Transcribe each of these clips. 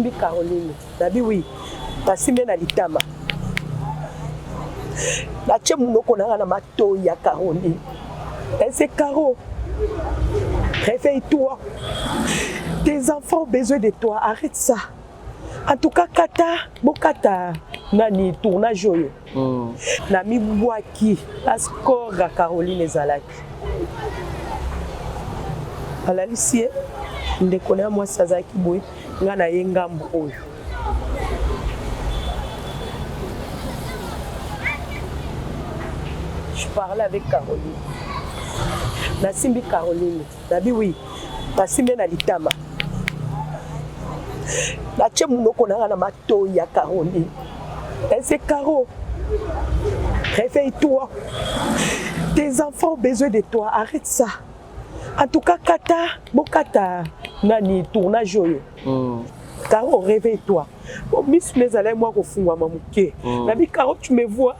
Nasimbi Caroline. Nabi oui. Nasimbi na litama. La tche mounoko na mato ya Caroline. Et c'est Caro. Réveille-toi. Tes enfants ont besoin de toi. Arrête ça. En tout cas, Kata, Bokata, Nani, tournage. Nami Bouaki, la score à Caroline Zalaki. À la lycée, je connais moi Sazaki Boy, Nana Yengambo. Je parlais avec Caroline. Nasimbi Caroline. Nabi oui. Nasimbi na litama. La tche mounoko na mato ya Caroline. Et c'est Caro. Réveille-toi. Tes enfants ont besoin de toi. Arrête ça. En tout cas, Kata, Bokata, Nani, tournage. Caro, réveille-toi. Bon, Miss Mézalé, moi, au fond, Mamouké. Nabi Caro, tu me vois.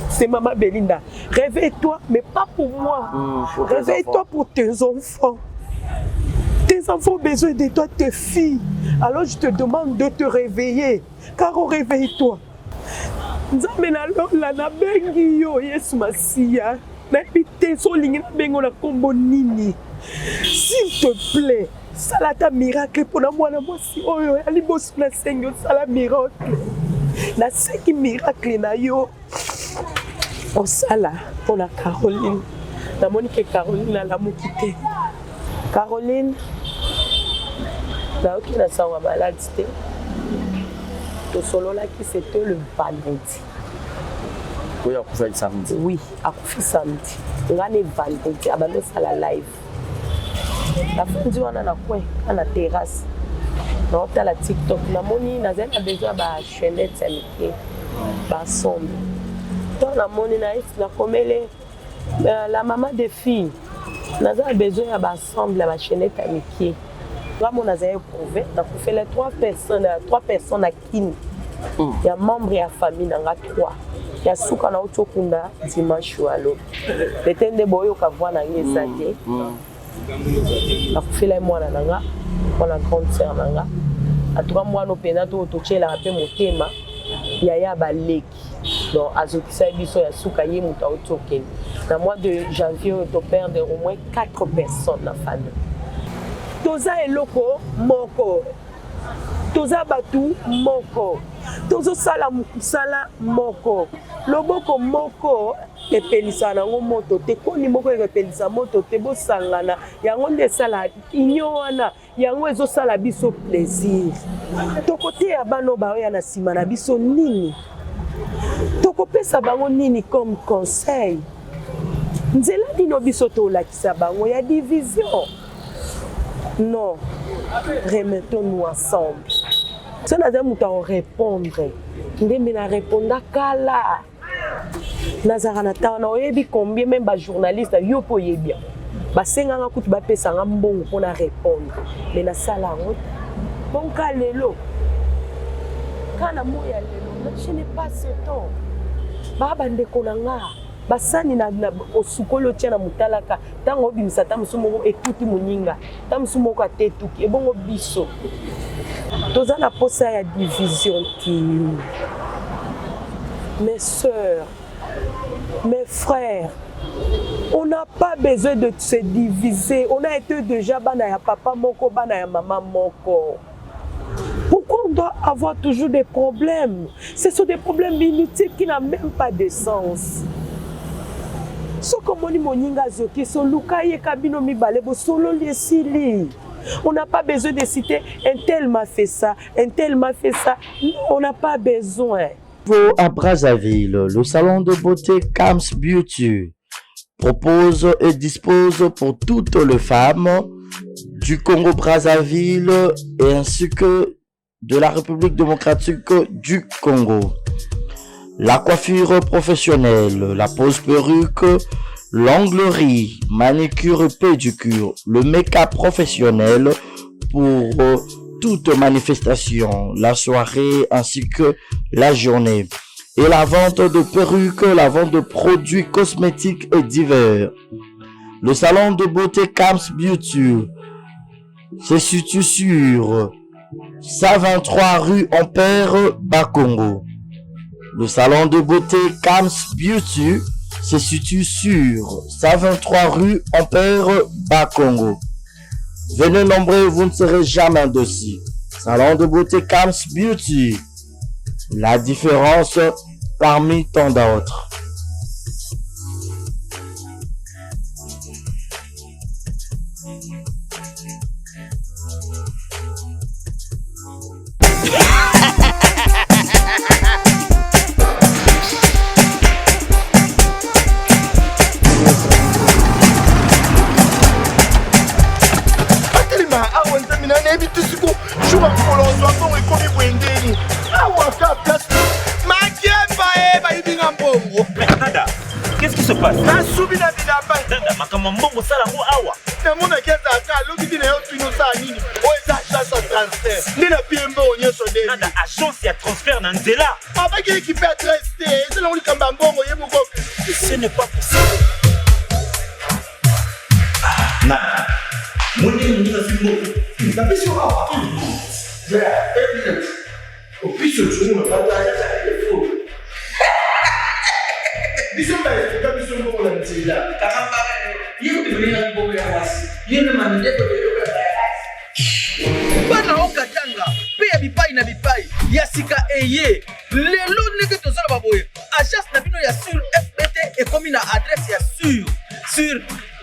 C'est Maman Belinda. Réveille-toi, mais pas pour moi. Réveille-toi pour tes enfants. Tes enfants ont besoin de toi, tes filles. Alors je te demande de te réveiller. Caro, réveille-toi. S'il te plaît, salata miracle pour moi. Oh, alibos na sengo sala miracle. Na seki miracle na yo. On sala pour la Caroline. La Monique Caroline la mokité. Caroline, là qui n'a pas malade, le solo là qui c'était le vendredi. Oui, à couper le samedi. Oui, à couper samedi. On a le vendredi, à bande ça la live. La fin du mois on a quoi? À la terrasse. On a la TikTok. La moni, n'a pas besoin de chaînette, amitié, bah sombre. Dans la moni, na comme la maman des filles. Nous avons besoin d'ensemble la chaînette amitié. Là, on a prouvé, on a fait les trois personnes à Kini. Il y a membres et la famille, il y a trois. Il y a ceux qui ont été dimanche ou à l'eau. Les temps de boyo qui ont été les on a fait les mois pour la grande sœur. À 3 mois, nous avons touché la paix mon thème. Il y a baleki. Donc, azokisa biso ya suka ye muta otoken. Dans le mois de janvier, on perd au moins 4 personnes dans la famille. Toza eloko moko. Toza batu moko. Tozo sala musala moko. Loboko moko epelisa nango moto te koni moko epelisa moto te bo sangana yango nde sala inyo wana yango ezo sala biso plaisir. Tokote ya bano ba ya na sima na biso nini? Tokopesa bango nini comme conseil? Nzela dino biso to lakisa bango ya division. Non. Remettons-nous ensemble. Si on a des répondre, on répondre kala. Nazarana tana oyebi combien même ba journaliste yo po yebia. Ba senga nga kuti ba pesa nga mbongo pona répondre. Mais na sala ngo bon kalelo. Kana moya lelo, je n'ai pas ce temps. Baba ndeko nanga. Basani na osukolo tia na mutalaka tango bimisa tamusumo ekuti muninga tamusumo ka tetuki ebongo biso toza na posa ya division qui mes sœurs mes frères on n'a pas besoin de se diviser on a été déjà bana ya papa moko bana ya maman moko. Pourquoi on doit avoir toujours des problèmes? Ce sont des problèmes inutiles qui n'ont même pas de sens. On n'a pas besoin de citer un tel m'a fait ça, un tel m'a fait ça. On n'a pas besoin. À Brazzaville, le salon de beauté Kams Beauty propose et dispose pour toutes les femmes du Congo-Brazzaville et ainsi que de la République démocratique du Congo. La coiffure professionnelle, la pose perruque, l'onglerie, manicure et pédicure, le make-up professionnel pour toute manifestation, la soirée ainsi que la journée. Et la vente de perruques, la vente de produits cosmétiques et divers. Le salon de beauté Kams Beauty se situe sur 123 rue Ampère, Bakongo. Le salon de beauté Kams Beauty se situe sur 123 rue Ampère, Bakongo. Venez nombreux, vous ne serez jamais dossier. Salon de beauté Kams Beauty. La différence parmi tant d'autres. Qu'est-ce qui se passe? Nada, agence ya transfert na nzela. Ce n'est pas possible. Nada. Bana okatanga pe ya bipai na bipai ya sika eye lelo ndenge tozala baboye agence na bino ya sur FBT ekomi na adresse ya sur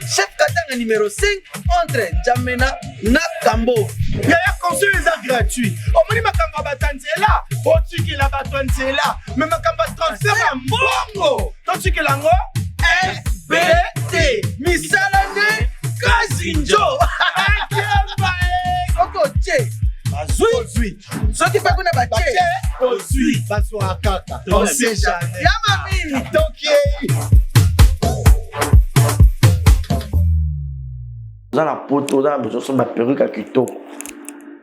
chef katanga numéro 5 entre Njamena na Kambo. Yaya conseil eza gratuit. Omoni makambo batanzela, botikela bato nzela, mais makambo transfert ya mbongo. Totikela ngo FBT. Misala ne Kazinjo. Oko che. Bazui. Soki pa kuna bache. Ozui. Bazwa kaka. On sait jamais. Yama mini. Donc Dans la poto, dans la perruque à Quito,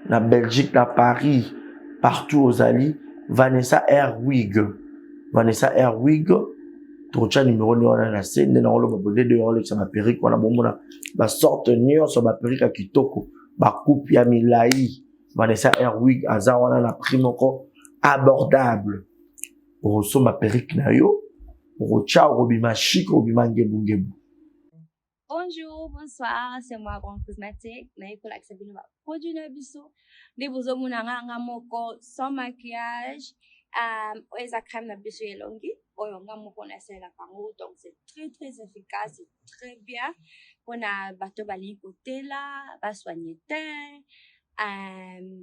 na Belgique, na Paris, partout aux alliés, Vanessa Airwig. Vanessa Airwig, trocha numéro on a la scène, on a le babodé de Rolex sur ma perruque, on a bon la sorte nion sur ma perruque à Kitoko, ba coupe ya milai. Vanessa Airwig, aza on a la prime encore abordable. Pour so ma perruque na yo, pour ciao robima chic, robima ngebu. Bonjour, bonsoir, c'est moi, Bon Cosmétique. Je suis là pour produit de biso. Les beaux hommes moko sans maquillage. Oeza crème de biso yelongi. Oyonga moko na sela pango. Donc c'est très très efficace, c'est très bien. On a bateau bali côté là, va soigner teint.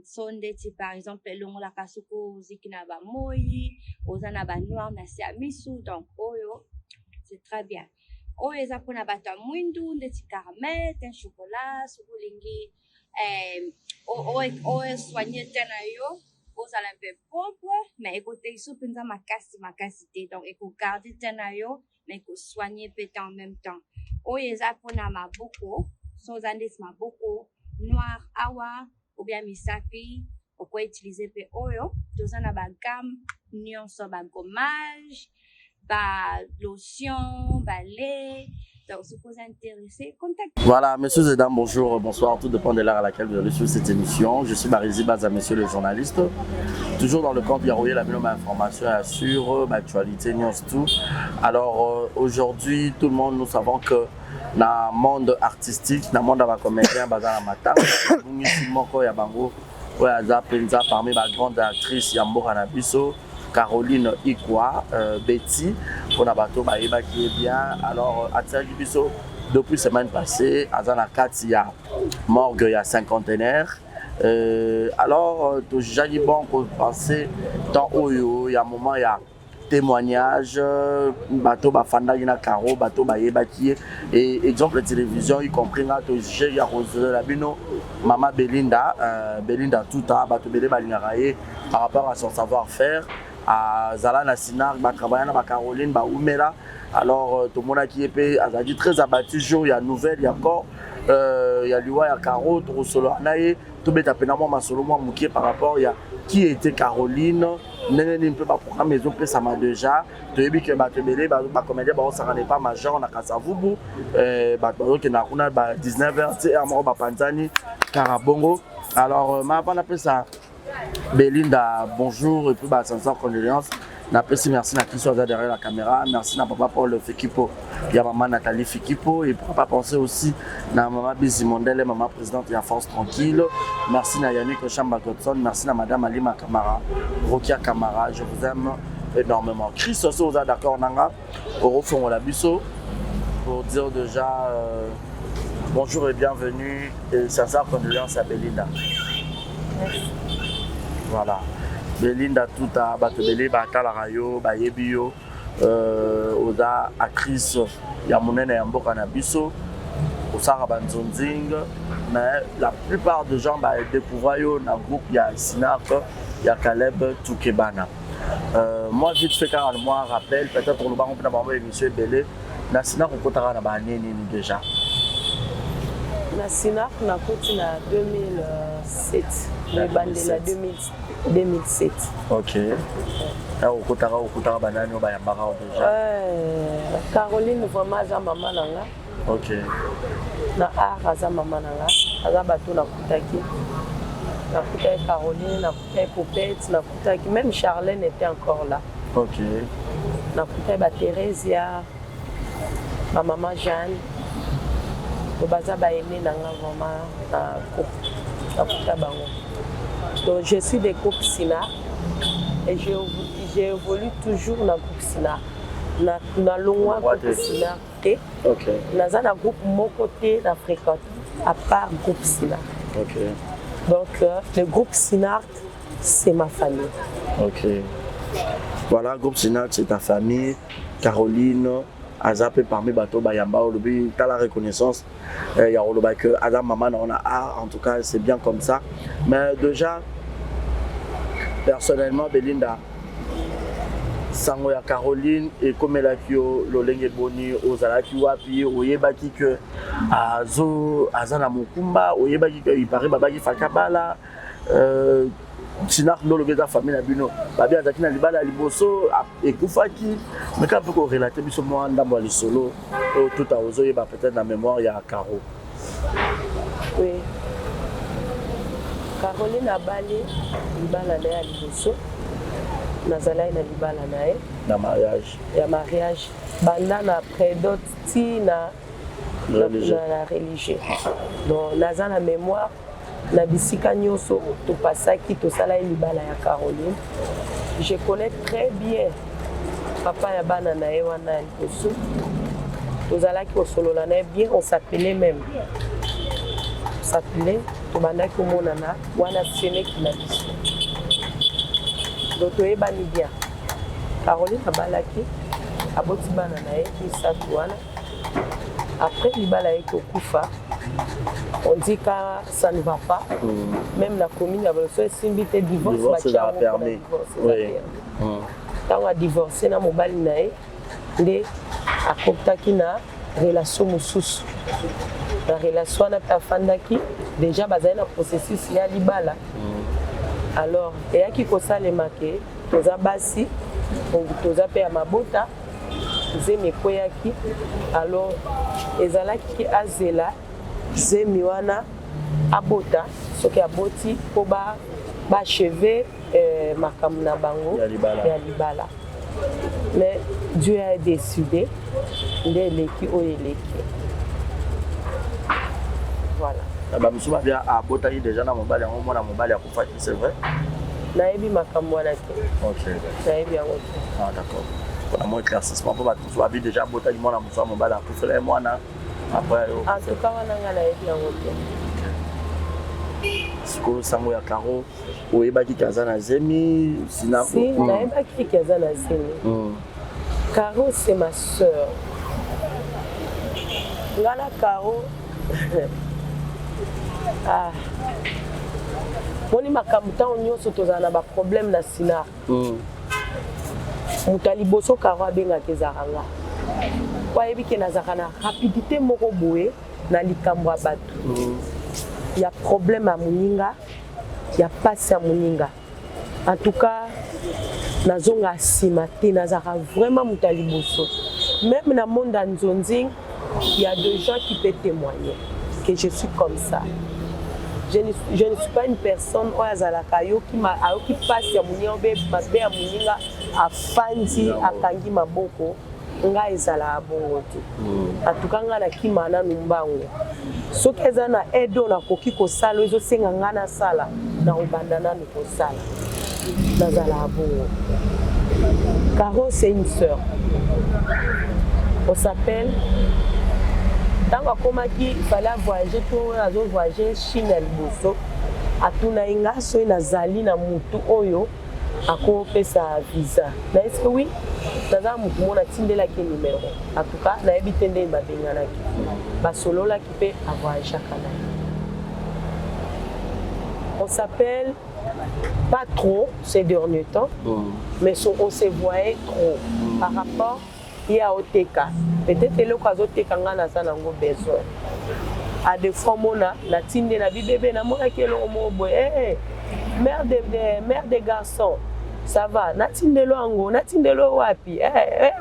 Sonde ti par exemple longo la kasuko zikina ba moi, ozana ba noir na siamisu. Donc oyo, c'est très bien. Oyo eza pona bato ya mwindu ndeti caramel, teint chocolat, sokolingi oyo soigner teint na yo, ozala un peu propre, mais ekotekisa mpenza makasi te. Donc ekogarde teint na yo, mais ekosoigner pe en même temps. Oyo eza pona maboko, so oza ndeti maboko noir awa ou bien misapi, oko utiliser pe oyo. Toza na ba gamme nyonso, ba gommage, ba lotion, ba lait. Donc, si vous êtes intéressé, contactez. Voilà, messieurs et dames, bonjour, bonsoir, tout dépend de l'heure à laquelle vous allez suivre cette émission. Je suis Marizi Baza, monsieur le journaliste. Toujours dans le camp Yarouye, la même information assure, l'actualité, tout. Alors, aujourd'hui, tout le monde, nous savons que dans le monde artistique, dans le monde de la comédien, Baza Mata, parmi les grandes actrices, Yambo Hanabiso, Caroline Ikwa, Betty, on a bateau qui est bien. Alors, à Bisso, depuis la semaine passée, à Zanakati, il y a morgue, il y a cinquantenaire. Alors, j'ai bon pour penser, tant il y a un moment, il y a témoignage, bateau Bafanda, il y a Caro, bateau Bayebaki, et exemple, la télévision, y compris là, il y a Rosé Labino, Maman Belinda, Belinda Touta, bateau Bélé Balingaraye, par rapport à son savoir-faire. À Zala Sinar, Bakrabana, Caroline, Oumela. Alors, tout le monde qui est a dit très abattu. Il y a nouvelle, il y a encore, il y a Liwa, il y a Caro, Solo Anaye, tout le monde a solo mouqué par rapport à qui était Caroline. N'est pas pour programme, mais ça m'a déjà. Tu as vu que Batebele, comédien, ça n'est pas majeur, on a Kasavubu, qui n'a 19h, Amoro Panzani, Karabongo. Alors, ma appelle ça. Belinda, bonjour et puis bah, sans condoléances. Merci à qui soit derrière la caméra. Merci à papa Paul Fikipo. Il y a maman Nathalie Fikipo. Et pour pas penser aussi à maman Bizimondel et maman présidente de la Force Tranquille. Merci à Yannick Chamba Godson. Merci à madame Alima Kamara, Rokia Kamara. Je vous aime énormément. Chris aussi, vous êtes d'accord, Nanga, au refond la Busso, pour dire déjà bonjour et bienvenue. Et sincère condoléances à Belinda. Merci. Voilà. Belinda tout à Batebele, Batala Rayo, Bayebio, Oda, actrice, Yamunene Yamboka Nabiso, Osara Banzonzing, mais la plupart des gens découvrent dans le groupe, il y a Sinak, il y a Caleb Toukebana. Moi, vite fait, car moi, rappelle, peut-être pour le baron, on peut avoir une émission Belé, na Sinak, on peut avoir déjà. Na Sinak, on a continué en 2007, le bandé en 2007. Ok. Au Kotara Banane, au Bayambara déjà. Caroline, vraiment, j'ai maman nanga. Ok. Na aza maman nanga, aza bateau na kutaki. Na kutaki Caroline, na kutaki Popette, na kutaki même Charlène était encore là. Ok. Na kutaki Thérésia, ma maman Jeanne. Baza ba aimé nanga vraiment na kutaki bango. Donc je suis des groupes Sina et j'ai évolué toujours dans le groupe Sina. Na longwa groupe Sina et dans un groupe mon côté na fréquente à part groupe Sina. Ok. Donc le groupe Sina c'est ma famille. Ok. Voilà, groupe Sina c'est ta famille. Caroline, Azapé parmi bateau Bayamba, tu as la reconnaissance. Il y a que Adam Maman on a en tout cas c'est bien comme ça. Mais déjà personnellement Belinda sango ya Caroline et comme la kio lolenge boni ozalaki wapi oyebaki que azana mukumba oyebaki que il paraît babaki fakabala Sinak no lobeza famille na bino babi azaki na libala liboso ekufaki mais quand peut relater biso moi ndambo li solo tout à ozoyeba peut-être na mémoire ya Caro. Oui. Caroline a balé libala na ya liboso. Nazalai na libala na e. Na mariage. Ya mariage. Banda na prédote ti na la religion. Donc naza na mémoire na bisika nyoso to pasaki to sala libala ya Caroline. Je connais très bien papa ya bana na e wana liboso. Tozalaki osolola na bien, on s'appelait même. On s'appelait tobanda ko monana wana sene ki na biso. Donc toyebani bien. Caroline abalaki aboti bana na e misatu wana. Après libala e kokufa, on dit que ça ne va pas. Même la commune a besoin de divorce. Divorce, ça a permis. Oui. Quand on a divorcé, na mobali na e, nde akoptaki na relation mosusu. La relation na tafandaki déjà bazali na processus ya libala. Alors, eyaki kosalema ke toza basi, toza pe ya mabota, zemi koyaki. Alors, ezalaki azela zemi wana abota soki aboti po ba cheve makambo na bango ya libala. Mais Dieu a décidé nde eleki oyo eleki. Voilà. Ba musuma bien abotaki déjà na mobali yango mona mobali akufaki, c'est vrai? Nayebi makambo wana te. Ok. Nayebi yango te. Ah d'accord. Pour la moins éclaircissement pour bato so abi déjà abotaki mona musuma mobali akufela mwana après. En tout cas wana nga nayebi yango te. Siko sango ya Caro oyebaki kaza na zemi sina ko. Si nayebaki kaza na zemi. Caro c'est ma sœur. Ngana Caro ah. Moni makambo ntango nyonso tozala na baproblème na Sina. Moto aliboso Caro abengaki ezalaka nga. Po ayebi ke nazalaka na rapidité moko boye na likambo ya bato. Il y a problème à moninga, il y a passe à moninga. En tout cas, nazonga simate, nazara vraiment moto aliboso. Même dans le monde d'Anzonzing, il y a des gens qui peuvent témoigner que je suis comme ça. je ne suis pas une personne oyo azalaka ayoki pasi ya moninga obe mabe ya moninga afandi akangi maboko nga ezala bongo te. En tout cas nga nakima nanu mbango soki eza na aide oyo nakoki kosala ezosenga nga nasala na obanda nanu kosala nazala bongo. Caro c'est une sœur, on s'appelle. Tant akomaki fallait voyager pour azo voyager Chine ya liboso atuna inga so nazali na mutu oyo akopesa visa na est-ce que oui naza mutu mona tindela ke numéro en tout cas na ebite nde babenganaki basolola ki pe a voyager kana. On s'appelle pas trop ces derniers temps mais on se voyait trop par rapport à Oteka. Peut-être le cas Oteka ngana sana ngo besoin. À des fois mona la tinde na bibebe na mona kelo mo boy mère de garçon ça va na tinde lo ngo na tinde lo wapi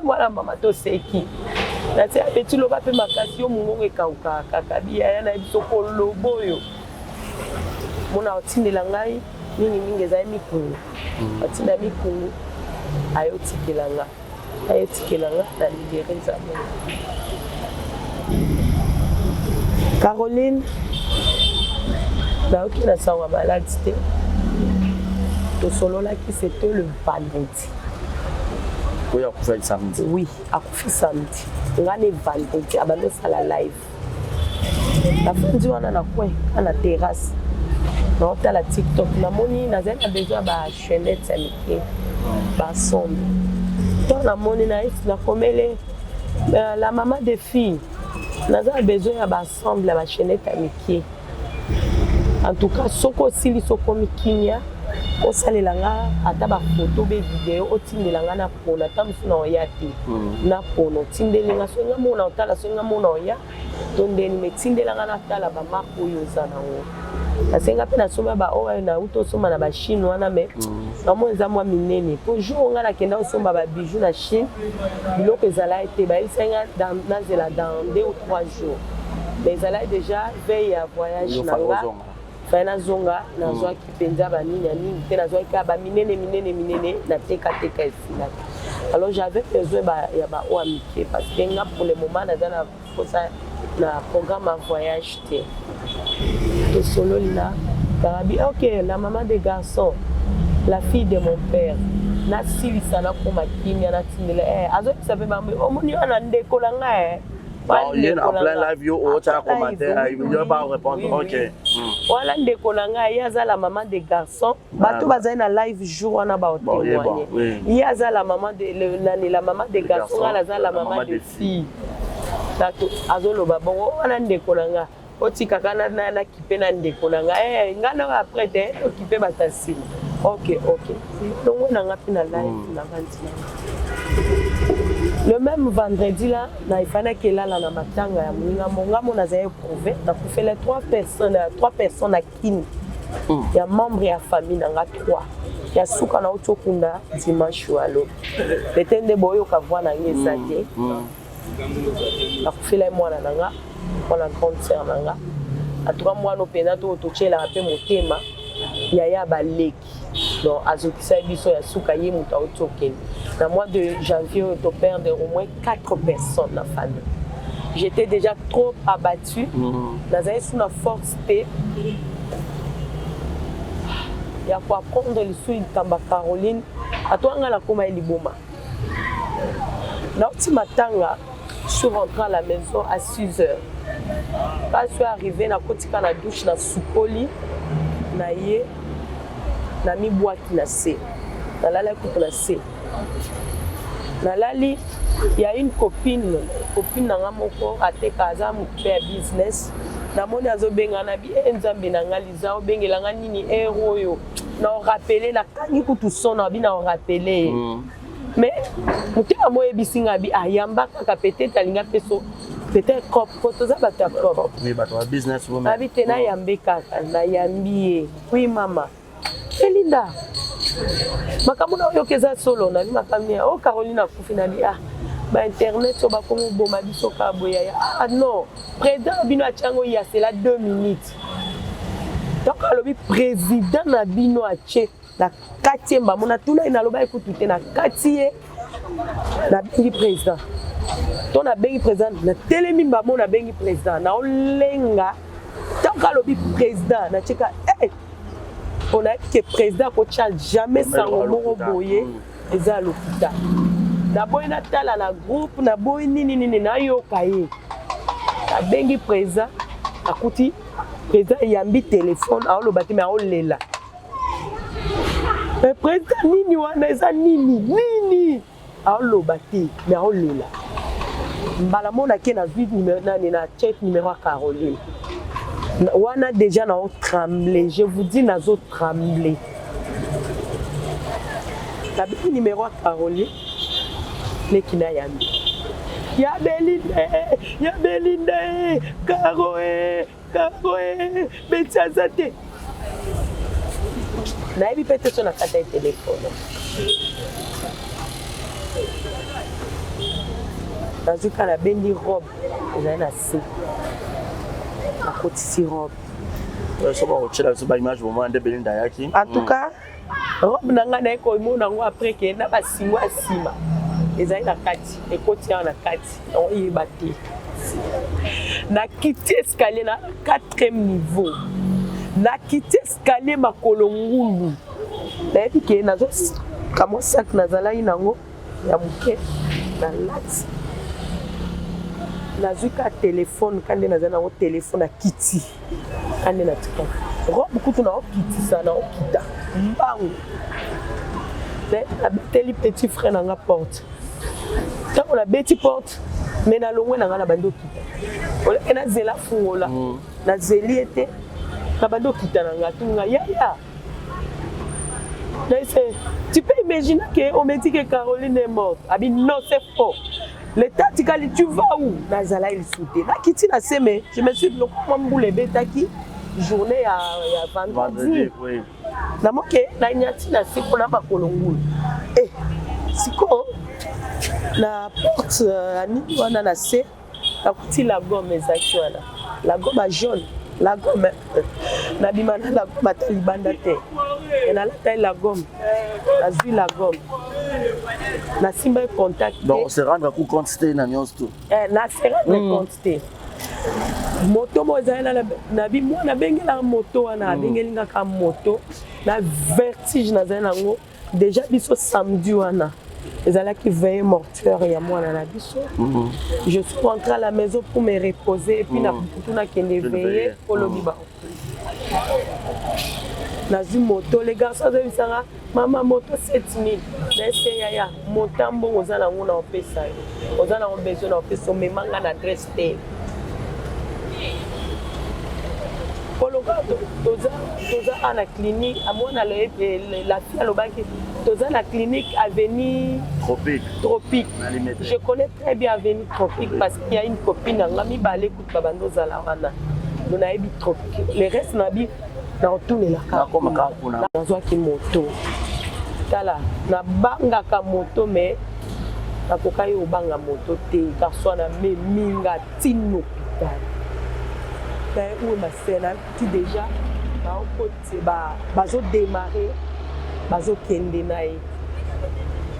voilà mama to seki na tia petit lo ba pe makasi yo mungo ke kauka kakabia na biso ko loboyo mona tinde la ngai nini mingi za mikulu atinda mikulu ayo tikelanga na libéré ça. Caroline, là qui n'a pas de maladie, tout solo là qui c'était le vendredi. Oui, à couper samedi. Oui, à couper samedi. On a les vendredi, à bande ça la live. La fin du mois on a quoi? À la terrasse. On a la TikTok. La moni, n'a pas besoin de chaînette, ça m'écrit, bah sombre. Dans la monnaie la maman des filles n'a pas besoin d'ensemble la chaînette amitié. En tout cas, soko sili soko mikinya, on sale langa ataba photo be vidéo, o tinde langa na pona tamsu na oyati. Na pono tinde lenga so nga mona otala so nga mona oya. Tonde ni metinde langa na tala ba marko yozana wo. Asenga pe na soma ba oya na uto soma na ba Chine wana me. Maman eza mwa minene. Pour jour nga na kenda osomba ba bijoux na Chine. Biloko ezala été ba isenga dans 2 ou 3 jours. Mais ezala déjà veille à voyage na nga. Faina zonga na zwa kipenza ba nini nini te na zwa ka ba minene na teka esila. Alors j'avais besoin ya ba o amitié parce que nga pour le moment na zana kosa na programme à voyage te. To solo lina karabi OK la maman des garçons la fille de mon père na silisa na koma kimia na tindela azo sabe ba omoni ana ndeko la nga on est en plein live yo o ta commentaire il ne pas répondre OK wala ndeko la nga yaza la maman des garçons bato bazali na live jour wana ba témoigner yaza la maman de la maman des garçons la maman des filles tato azoloba bongo wana ndeko la nga otika kana na kipe na ndeko na nga ngana après te okipe batasi. OK donc on a ngapi na live na vanti. Le même vendredi là na ifana kela la na matanga ya moninga monga mona za éprouvé na pour faire les 3 personnes à kini ya membre ya famille na nga 3 ya suka na otokunda dimanche walo letende boyo ka voir na ngeza te na pour faire mwana na nga pour la grande sœur na nga a 3 mois no pena to tochela pe motema ya baleki. Donc, azokisa biso ya suka ye muta otokeni. Dans le mois de janvier, on perdre au moins 4 personnes dans la famille. J'étais déjà trop abattue. Dans une force T. Il y a pour apprendre le sou de Caroline. À toi, on a la coma et liboma. Dans le matanga, je suis rentrée à la maison à 6 h. Quand je suis arrivée, je suis allée à la douche, dans Soukoli. Na mi boîte na C. Na la coupe na C. Na lali, il y a une copine na ngamoko ateka azamu pe business. Na moni azobenga na bi nzambe na ngaliza obengela nga nini ero yo. Na rappeler na kangi kutu sona bi na rappeler. Mais mutima moye bisinga bi ayamba kaka peut-être alinga peso peut-être cop kotoza bata cop. Oui, bato business woman. Habite na yambe kaka na yambie. Oui mama. Elinda makamuna oyokeza solo na makamia o Caroline akufi na bi ba internet so ba komo boma biso ka boya non président bino achango ya c'est là 2 minutes donc alobi président na bino atie na kati mbambo na tuna inaloba ekutu te na kati ye na bengi président to na bengi président na telemi mbambo na bengi président na olenga donc alobi président na cheka on a que président ko jamais sango moko boye eza lokuta na boy na tala na groupe na boy nini na yoka ye na bengi président akuti président yambi téléphone aoloba te mais aolela mais président nini wana eza nini aoloba te mais aolela mbala mona ke na vide numéro nani na chat numéro à Caroline wana déjà na tremblé je vous dis nazo tremblé la bi numéro à Caroline lekina yambi ya Belinda Caro Betiazate na yebi pete so na kata téléphone nazuka na bendi robe ezali na se nakotisi robe en tout cas robe na ngai naye koimona yango après ke na basingo ya nsima ezali na kati ekoti yango na kati oyeba te nakiti escalier na 4e niveau nakiti escalier makolo ngulu nayebi ke nazo kamwa sak nazalaki nango ya moke na lati nazuka telefone kande nazali nango telefone na kiti kande na tika robe kutu na okitisa na okita mbangu nabeteli petit frère nanga porte ntango nabeti porte me nalongwe nanga na bandi okita oleke nazela fungola nazeli ete na bandi okita nanga tunga yaya tu peux imaginer qu'on me dit que Caroline est morte. Abi non, c'est faux. L'état dit tu vas où? Nazala il sautait. Na kiti na seme. Je me suis dit comment boule betaki journée à vendredi. Oui. Na moke na nyati na siko na bakolongulu. Siko na porte ani wana na se na kuti la gomme ezaki wana. La gomme jaune. La gomme na bimana la gomme talibanda te. Et na la gomme. La zui la gomme. Na simba contact. Donc se rendre compte c'était na nyons tout. Na se rendre compte te. Moto mo ezala na bi mo na bengela moto wana bengelinga ka moto na vertige na zana ngo déjà biso samedi wana. Ezala qui veille mortuaire ya moi na biso. Je suis rentré à la maison pour me reposer et puis na tuna kende veiller pour le biba. Nazi moto les garçons de bisanga mama moto 7000 laisse yaya motambo ozana ngona opesa ozana on besoin na opesa memanga na adresse te Pologa toza à la clinique à moi la fille à l'obaki toza la clinique avenue tropique je connais très bien avenue tropique parce qu'il y a une copine ngami balé coup babando zala wana dona ebi tropique les restes nabi na otune la ka na nazwa ki moto tala na banga ka moto mais na kokai obanga moto te garçon na minga tino hospital ben où ma sœur tu déjà ba côté bazo démarrer bazo kende nae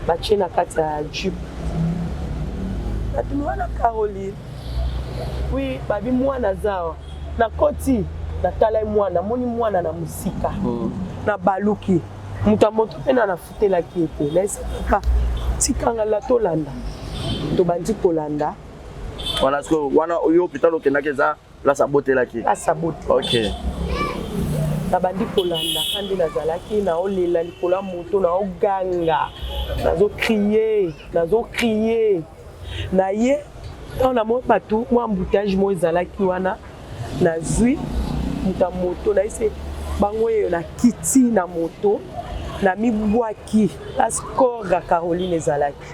ba chena kati ya jupe atumwana Caroline oui babi mwana zao na koti na tala mwana moni mwana na musika na baluki muta moto pena na futela kiete laisse pas tikanga la tolanda to bandi kolanda wana sko wana oyo hôpital okendaka eza la sabote la ki la sabote OK na bandi kolanda kandi nazalaki na olela likola moto na oganga nazo crier na ye on a mo batu mo embouteillage mo ezalaki wana na zui muta moto na ise bango yo na kiti na moto na mibwaki la score ya Caroline ezalaki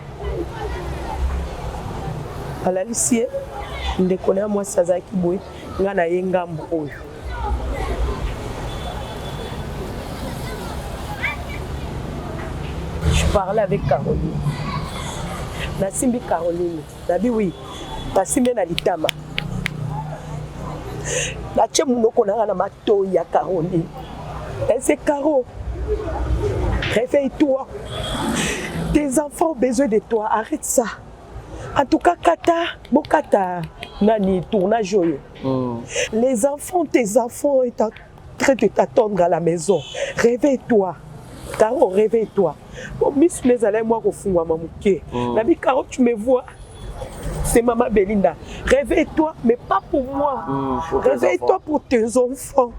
alalisie ndeko na moi sazaki boy nga na yengambo oyo je parlais avec Caroline na simbi Caroline nabi oui na simbi na litama La tche monoko na na mato ya Caroline. Et c'est Caro. Réveille-toi. Tes enfants ont besoin de toi. Arrête ça. En tout cas, Kata, Bokata, Nani, tournage. Les enfants, tes enfants sont en train de t'attendre à la maison. Réveille-toi. Caro, réveille-toi. Bon, Miss Nezalé, moi, au fond, Mamouké. Nabi Caro, tu me vois. C'est Maman Belinda. Réveille-toi, mais pas pour moi. Réveille-toi pour tes enfants.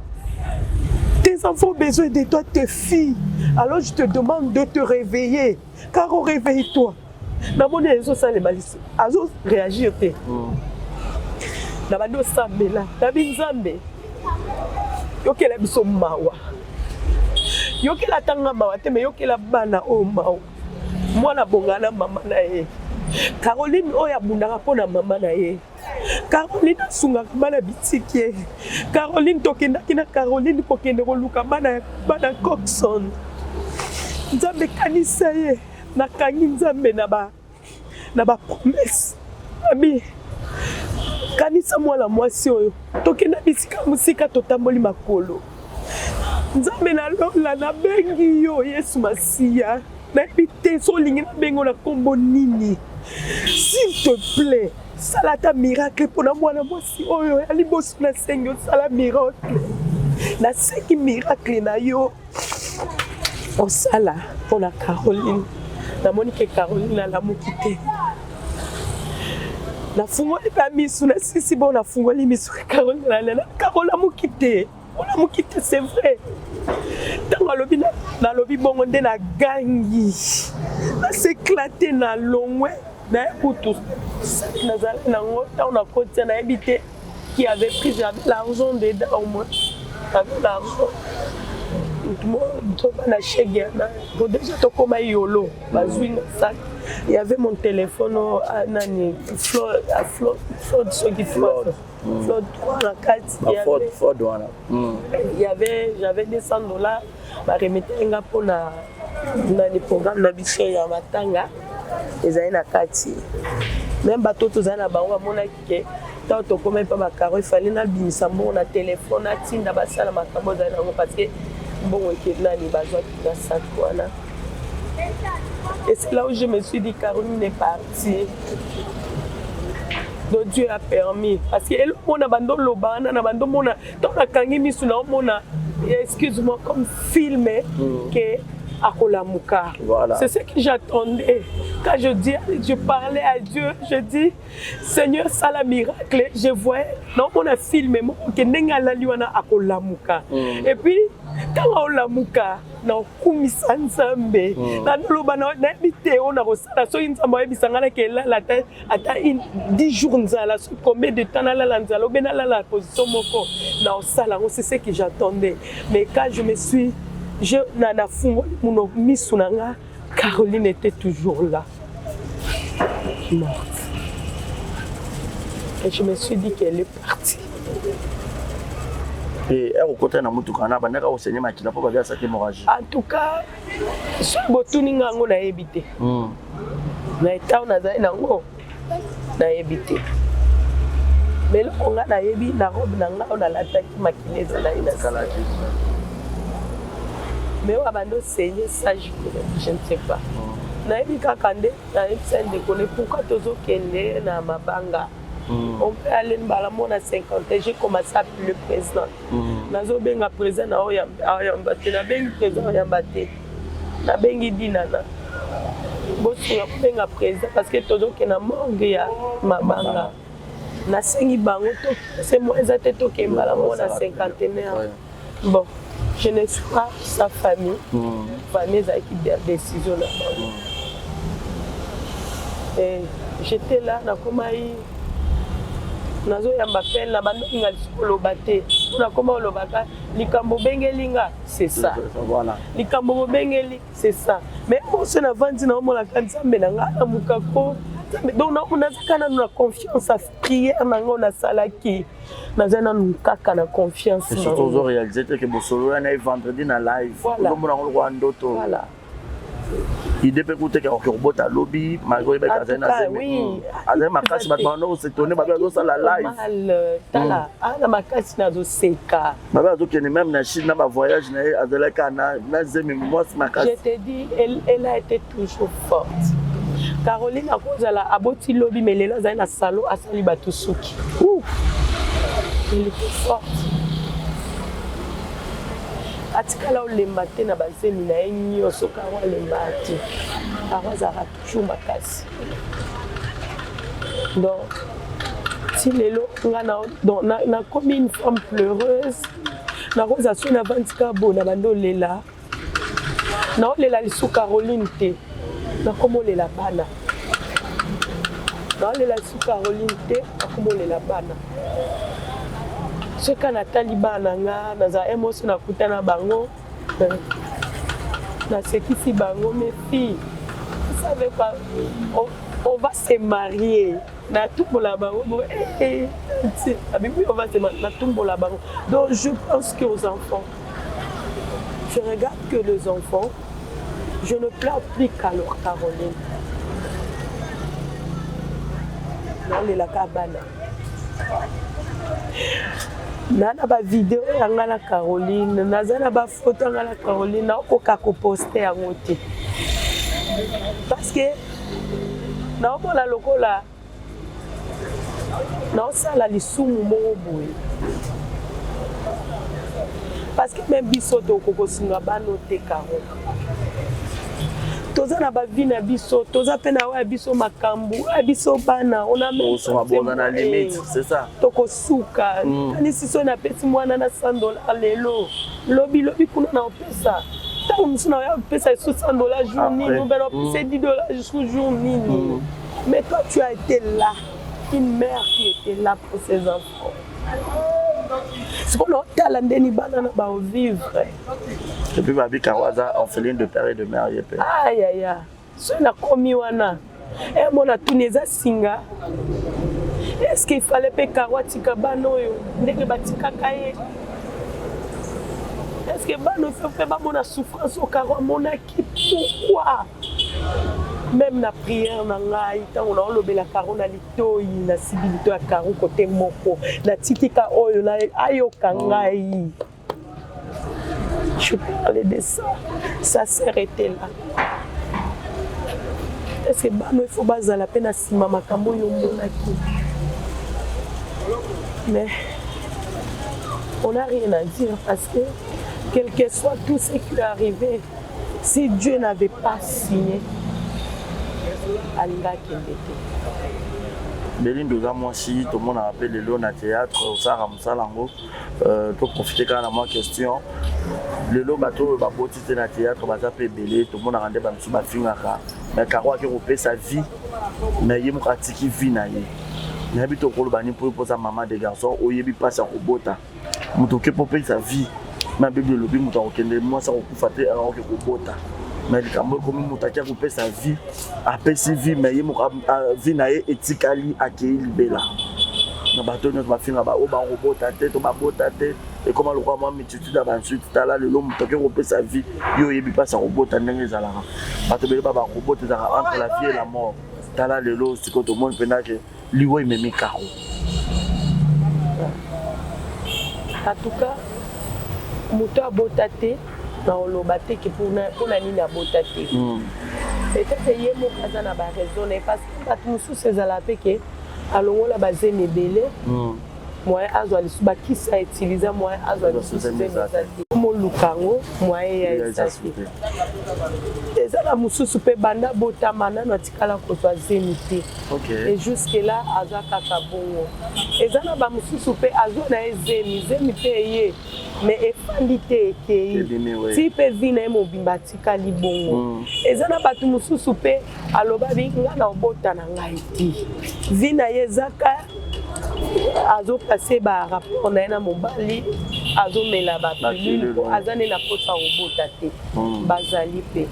Tes enfants ont besoin de toi, tes filles. Alors je te demande de te réveiller. Caro, réveille-toi. Namoni ezo ça les malices. Azo réagir te. Nabando sambela. Nabi nzambe. Yokela biso mawa. Yokela tanga mawa te me yokela bana o mawa. Mwana bongana mama na ye. Caroline oya bundaka pona mama na ye. Caroline sunga bana bitiki. Caroline tokendaki na Caroline kokende koluka bana Coxon. Nzambe kanisa ye nakangi nzambe na ba promesse. Ami kanisa mwana mwasi oyo tokenda bisika musika totamboli makolo. Nzambe na lola na bengi yo Yesu Masia. Na bité so lingi na bengo na kombo nini. S'il te plaît, salata miracle pour moi si oyo ali boss na sengo sala miracle. Na seki miracle na yo. O sala pour la Caroline. Na Monique Caroline la mukite. Na fungoli pa misu na sisi bon na fungoli misu Caroline na Caroline mukite. On a mukite c'est vrai. Dans le lobby na lobby bongo nde na gangi. Na s'éclater na longwe. Pour tous, on a côté na habité qui avait pris l'argent dedans au moins. Avec l'argent. Il y avait mon téléphone à Nani, Flo, j'avais $200, je remettais un pour le programme d'habitude à Matanga. Ezali na kati même bato tozana bango mona kike tant to comme pas bakaro il fallait na bimisa mbongo na téléphone atinda basala makambo za nango parce que mbongo ekena ni bazwa na satwana. Et c'est là où je me suis dit Caroline est partie. Donc Dieu a permis parce que elle mona bando lobana na bando mona tant na kangi misu na mona excuse-moi comme filmé que voilà. C'est ce que j'attendais. Quand je parlais à Dieu, je dis, Seigneur, ça la miracle. Je voyais, non, on a filmé, que Nengala Liwana Akolamuka. Et puis, quand on l'a mouka, on a mis on a habité, on a reçu la soie, on a mis la tête, à 10 jours, combien de temps on a la position, c'est ce que j'attendais. Mais quand je me suis Caroline était toujours là, morte. Et je me suis dit qu'elle est partie. Et elle côté na mutu kana bandaka au Seigneur makila pour faire cette hémorragie. En tout cas, ce botuni ngango na ebité. Na état on a nango na ebité. Mais là on a na ebi na robe nanga on a l'attaque maquillée là il a salati. Mais on a abandonné Seigneur sage, je ne sais pas. Naïbi kakande, naïbi scène de connaître pourquoi tozo kende na mabanga. On peut aller à 50 ans. J'ai commencé à appeler le président. Nazo benga président na oyambate, na bengi président oyambate. Na bengi dinana. Bosu ya benga président parce que tozo kena morgue ya mabanga. Na sengi bango to, c'est moi ezate to kembala mona 50aire. Bon. Je ne suis pas sa famille. Famille qui a des décisions là-bas. Et j'étais là, na komaï. Nazo yambapel na bando ingali kolobate. Na koma olobaka likambo bengelinga, c'est ça. Voilà. Likambo bengeli, c'est ça. Mais on se na vandi na omo la kanzambe na ngala mukako. Donc on a kana confiance à prière nango na salaki. Nazana nukaka na confiance. C'est surtout aux réaliser que Bosolo est vendredi na live. Voilà. Voilà. idée peut coûter que robota lobby malgré que azana oui azana makasi batano se tourner ba zo sala live mal tala ana makasi nazo seka ba zo kene même na Chine na ba voyage na azala kana na zemi moi makasi. Je te dis elle a été toujours forte. Caroline a kozala aboti lobby mais lelo azali na salon asali batu suki. Elle était forte. Atikala olemba te na bazemi na ye nyonso karo alemba te karo azalaka toujours makasi. Donc si lelo nga nakomi une femme pleureuse nakoza so na vantika bona bandolela naolela lisu Caroline te nakomolela bana naolela lisu Caroline te nakomolela bana soka natali bana nga naza emosi nakutana bango nasekisi bango mes filles vous savez pas on va se marier na tumbola bango on va se marier na tumbola bango. Donc je pense que aux enfants je regarde que les enfants je ne pleure plus qu'à leur Caroline naolela ka bana nana ba vidéo yanga na Caroline naza na ba photo yanga na Caroline naokoka ko poster yango te parce que naomona lokola naosala lisumu moko boye parce que même biso tokokosinga bano te Caro toza na bavi na biso toza pe na wa biso makambu biso bana on a même na limite c'est ça tokosuka ani siso na pesi mwana na $100 lelo lobi kuna na opesa tant musu na ya opesa $60 jour nini ou ben opesa $10 jusqu'au jour nini mais toi tu as été là une mère qui était là pour ses enfants. C'est qu'on a talendé banana ba vivre. Et puis ma vie Kawaza orpheline de père et de mère yep. Aïe aïe aïe. Ce na komi wana. Et mon a tuneza singa. Est-ce qu'il fallait pe Kawati kabano yo ndenge batika kaye? Est-ce que bano fait pas mon souffrance au Karo mon qui pourquoi? Même na prière na ngai tant on a olobela Karo na litoi na sibilito ya Karo côté moko na tikika oyo na ayo kangai. Je parlais de ça. Sa sœur était là. Est-ce que bano il faut baza la peine à sima makambo yo monaki. Mais on n'a rien à dire parce que quel que soit tout ce qui est arrivé, si Dieu n'avait pas signé, Alinga Kendete. Belinda oza mwasi tout le monde appelle lelo na théâtre osara musalango to profiter kana moi question lelo bato baboti te na théâtre baza pe belé tout le monde rende ba msu ba fingaka mais Karo ki repé sa vie mais yemu katiki vie na ye na bito ko lobani pour sa maman des garçons oyebi passe à robota muto ke popé sa vie ma bible lobi muto okende moi ça okufa te alors que robota mais comme mutaki couper sa vie après sa vie mais il vie na etikali akei libela na bato nyonso bafinga ba oba robota te to ba bota te et comment le roi moi multitude ba ensuite tala le l'homme mutaki couper sa vie yo yebi pas sa robota ndenge ezalaka bato bele ba robota za entre la vie et la mort tala le lo siko to monde pena que liwo imemi Karo. En tout cas muto abota te na olobate que pour na nini abota te peut-être ye mo kaza na ba raison parce que bato mususu ezala pe ke alongola bazemi ebele moyen azwa lisu bakisa utiliser moyen azwa lisu mo lukango moyen ya esasi ezala mususu pe banda botamana na tikala kozwa zemi te et jusque là azwa kaka bongo ezala ba mususu pe azwa na zemi pe ye mais efandi te ekei ti pe vi na ye mobimba tikali bongo ezala bato mususu pe aloba binga na obota na ngai te vi na ye ezaka azo passer ba rapport na mobali azo mela ba pilule po azane na posa robota te bazali pe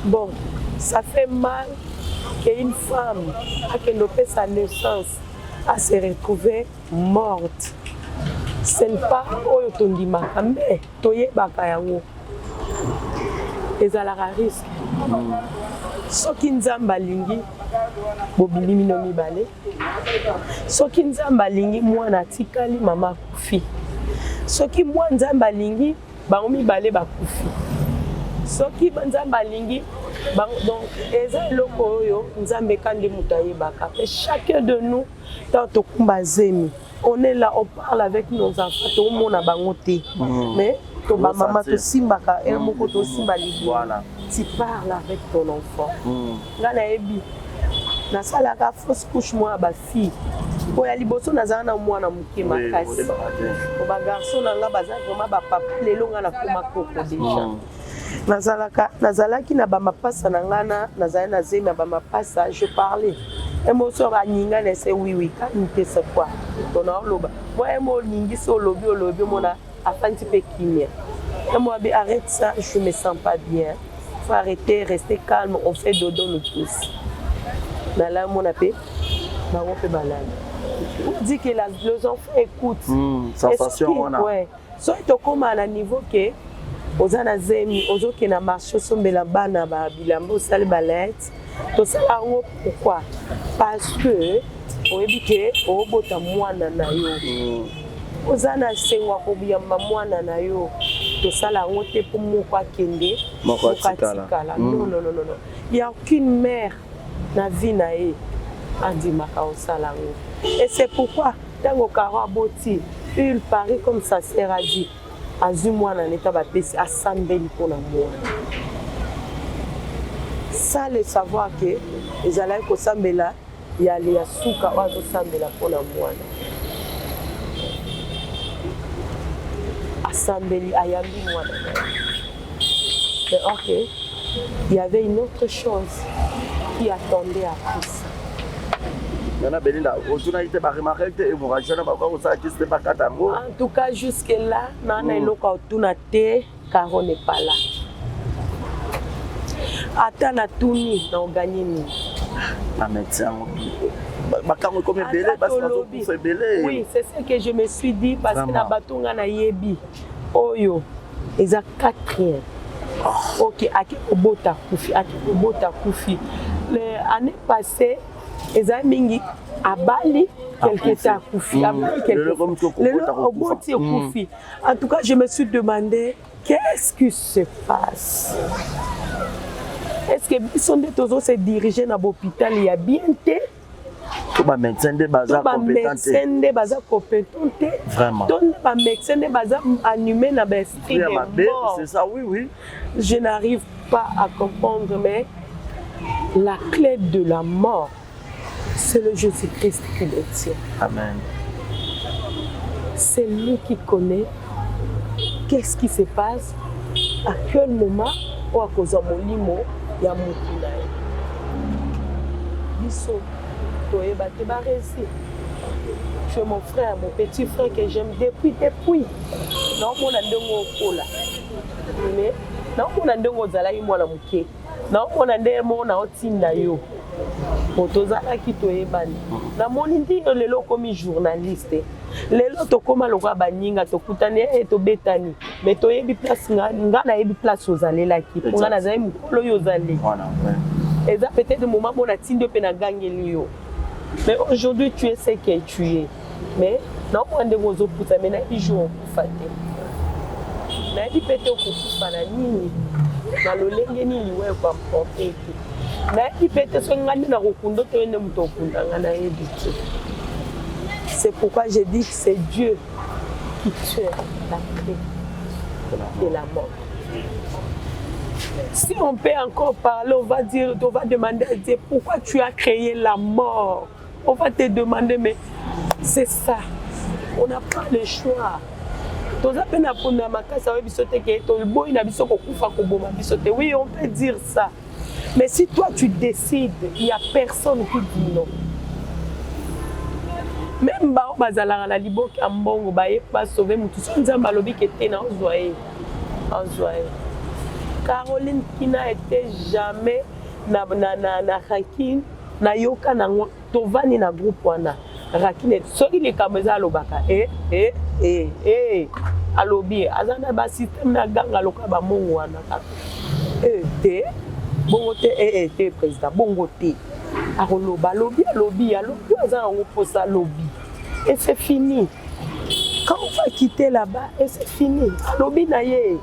bon ça fait mal qu'une femme a fait sa naissance à se retrouver morte. Ce n'est pas oyo tondimaka mais toyebaka yango ezalaka risque soki nzambe alingi bobilimi no mibale soki nzambe alingi mwana atikali mama akufi soki mwa nzambe alingi bango mibale bakufi soki nzambe alingi donc eza eloko oyo nzambe kandi moto ayebaka et chacun de nous tant tokumba zemi on est là on parle avec nos enfants tomona bango te mais to ba mama to simbaka et moko to simba libi tu parles avec ton enfant ngana ebi na sala ka fausse couche moi ba fille po ya liboso nazana na mwana muke makasi o ba garçon nanga baza vraiment ba papa lelo ngana koma koko déjà nazalaki na ba mapasa na ngana nazali na zemi ba mapasa je parlais émotion ba nyinga na c'est oui quand nte c'est quoi on a loba moi emo nyingi so lobi mona afanti pe kimia et moi bi arrête ça je me sens pas bien faut arrêter rester calme on fait dodo nous tous na la mon appel ba on fait balade on dit que les enfants écoutent sensation on a ouais so to comme à un niveau que ozana zemi ozoke na marché sombela bana ba bilambo sale balette to sala ngo pourquoi parce que oebike obota mwana na yo ozana sengwa ko biyamba mwana na yo to sala ngo te pour moko akende moko atikala non il y a aucune mère na vie na e andimaka osala ngo et c'est pourquoi tango karo boti il paraît comme ça sert a dit azui mwana neta bapesi asambeli mpona mwana ça le savoir que ezalaki kosambela yale ya suka oyo azosambela mpona mwana asambeli ayambi mwana mais ok il y avait une autre chose qui attendait après ça. En tout cas, jusque-là, Caro n'est pas là. Attends, à tout ni, on gagne. Oui, c'est ce que je me suis dit parce que na batonga na yebi. Oyo, ils ont 4 ans. Ok, aki obota kufi. L'année passée, ils ont mingi abali quelqu'un t'a kufi. En tout cas, je me suis demandé qu'est-ce qui se passe. Est-ce que Bissonde Tozo s'est dirigé dans l'hôpital il y a bien été? Tout le médecin de bazar compétent. Vraiment. Tout le médecin de bazar animé dans l'esprit de mort. C'est ça, oui. Je n'arrive pas à comprendre, mais la clé de la mort, c'est le Jésus-Christ qui le tient. Amen. C'est lui qui connaît qu'est-ce qui se passe, à quel moment, ou à cause de mon limo, il y a mon kinaï. Bisso, tu es mon frère, mon petit frère que j'aime depuis. Non, mon andongo kola. Mais non, mon andongo zalai moi la muke. Non, mon andongo na otinda yo. Potozala ki to ebani. Na monindi lelo comme journaliste. Lelo to koma lokwa baninga to kutane et to betani. Mais to yebi place nga na yebi place ozalela ki. Nga na zai mukolo yo zali. Voilà. Et ça peut-être le moment où on a tinde pe na gagner yo. Mais aujourd'hui tu es ce que tu es. Mais non on de gozo puta mais na ijo kufate. Na di pete okufa na nini. Na lolenge nini we kwa porter. C'est pourquoi j'ai dit que c'est Dieu qui tue la clé de la mort. Si on peut encore parler, on va demander à Dieu pourquoi tu as créé la mort. On va te demander, mais c'est ça. On n'a pas le choix. Oui, on peut dire ça. Mais si toi tu décides, il n'y a personne qui dit non. Même bazala la libo ki ambongo baye pas sauver mutu nzamba lobi kete na ozoye. Caroline qui n'a été jamais na Rakin na yoka na tovani na groupe wana. Rakin soki le kameza lobaka alobi azana ba système na ganga loka ba mongo wana te bongo te président bongo te akoloba alobi aza yango mposa alobi et c'est fini. Quand on va quitter là-bas et c'est fini alobi na ye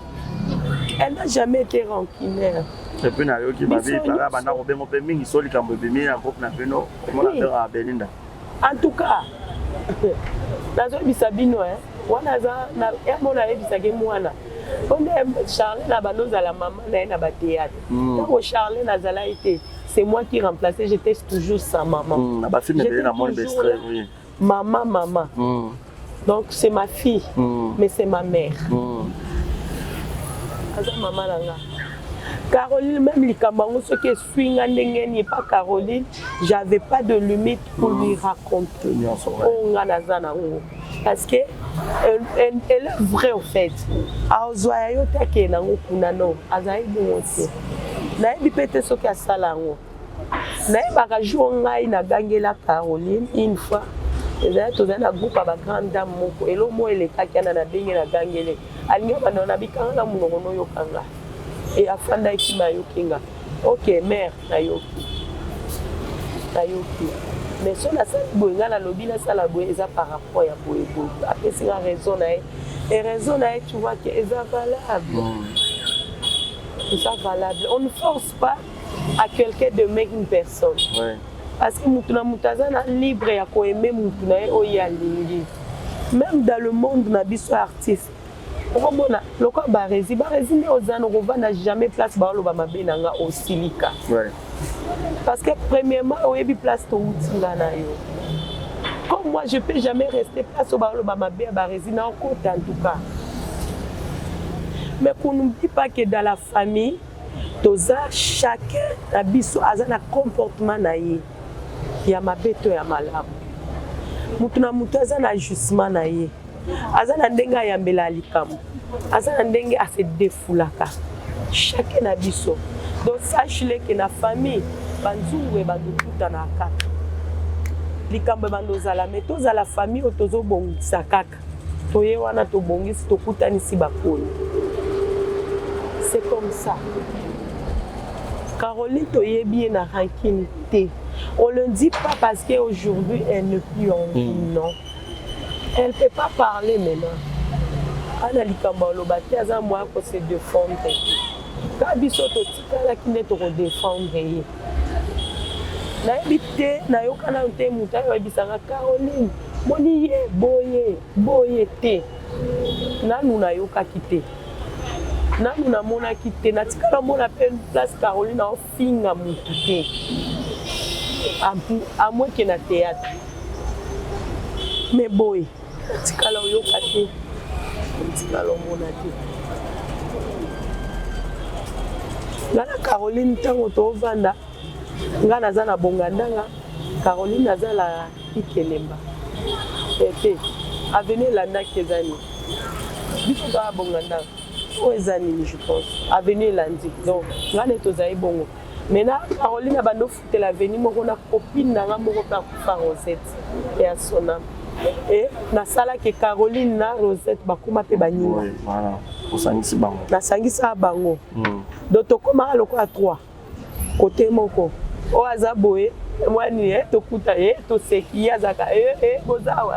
elle n'a jamais été rancunière. Et puis na yo ki babi para bana ko bengo pe mingi soli kambo bimi na groupe na bino comment la faire à Belinda. En tout cas nazo bisabino wana za na mona ebisake mwana on est Charles na banoza la maman na ba théâtre. Quand Charles na zala été c'est moi qui remplaçais, j'étais toujours sa maman. Na ba film na mon extrait oui. Maman. Donc c'est ma fille mais c'est ma mère. Aza maman nanga. Caroline, même les Camerounais, ceux qui suivent pas Caroline, j'avais pas de limite pour lui raconter. Parce que elle est vraie au fait. Azoayo take na ngokunano, azai bonse. Na bipete soki asalango. Na ba jour ngai na gangela Caroline une fois. Tout un groupe à grande dame moko. Et l'homme il est kakana na bengi na gangele. Alinga banona bikanga mungono yokanga. Et afin d'aiki mayokinga. Ok, mère, nayoki. Mais si on a ça, la lobby, ça la boue, ça par rapport à boue. Après, c'est la raison. Et raison, tu vois que c'est valable. C'est valable. On ne force pas à quelqu'un de mettre une personne. Ouais. Parce que nous sommes libres et à aimer même dans le monde, nous sommes artistes. Le cas Barezi n'a jamais place au Silica. Parce que premièrement, on a place au comme moi, je ne peux jamais rester place au Barezi en tout cas. Mais qu'on n'oublie pas que dans la famille, chacun a un comportement. Il y a ma bête et ma lame. Mutuna mutaza na ajustement na ye. Azana ndenga ya mbela likamu. Azana ndenge a se défoulaka. Chacun na biso. Donc sache-le que na famille banzungu bandukuta na kaka. Likambo bandoza la metoza la famille otozo bongisa kaka. Toye wana to bongisi to kutani si bakoni. C'est comme ça. Caroline toye bien na rancune té. On ne le dit pas parce qu'aujourd'hui elle n'est plus en vie, non. Elle ne peut pas parler maintenant. Anna Likambalo Bati a un moyen pour se défendre. Kabisoto Tikala qui n'est pas défendre. Naibité, Nayokana Nte Moutayo Bisanga Caroline, Moni boye te. Nanou Nayoka quitté. Nanou Namona quitté. Natikala Mona peine place Caroline en finga Mouté. À moins qu'il y ait un théâtre. Mais boy, tu as l'oyokate, tu as l'omonate. Là, Caroline, tu as vanda. Nga nazana bongandanga. Caroline nazala ikelemba. Et avenue Landa Kezani. Biso ba bongandanga. O ezani je pense. Avenue Landi. Donc, nga netozayi bongo. Maintenant, Caroline a fait la venue, mon copine n'a pas fait Rosette et à son âme. Et na sala que Caroline na Rosette bakuma pe banima. Oui, voilà. Pour sangisi bango. Na sangisa bango. Donc to koma loko à 3. Côté moko. O azaboé, moi ni to kuta to seki azaka bozawa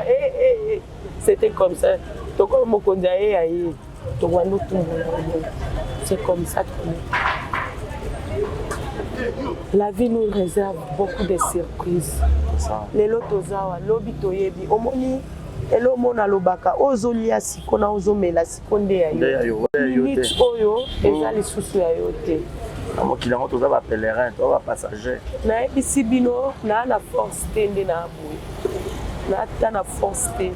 c'était comme ça. To koma moko ndaye ayi. To wando tout. C'est comme ça que la vie nous réserve beaucoup de surprises. Les lotozawa, lobito yebi, omoni, elo mona lobaka, ozolia sikona ozomela sikonde ya yo. Minutes oyo, ezali susu ya yote. Amo kilango toza ba pèlerin, to ba passager. Na ebisi bino na na force tende na abou. Na ta na force te.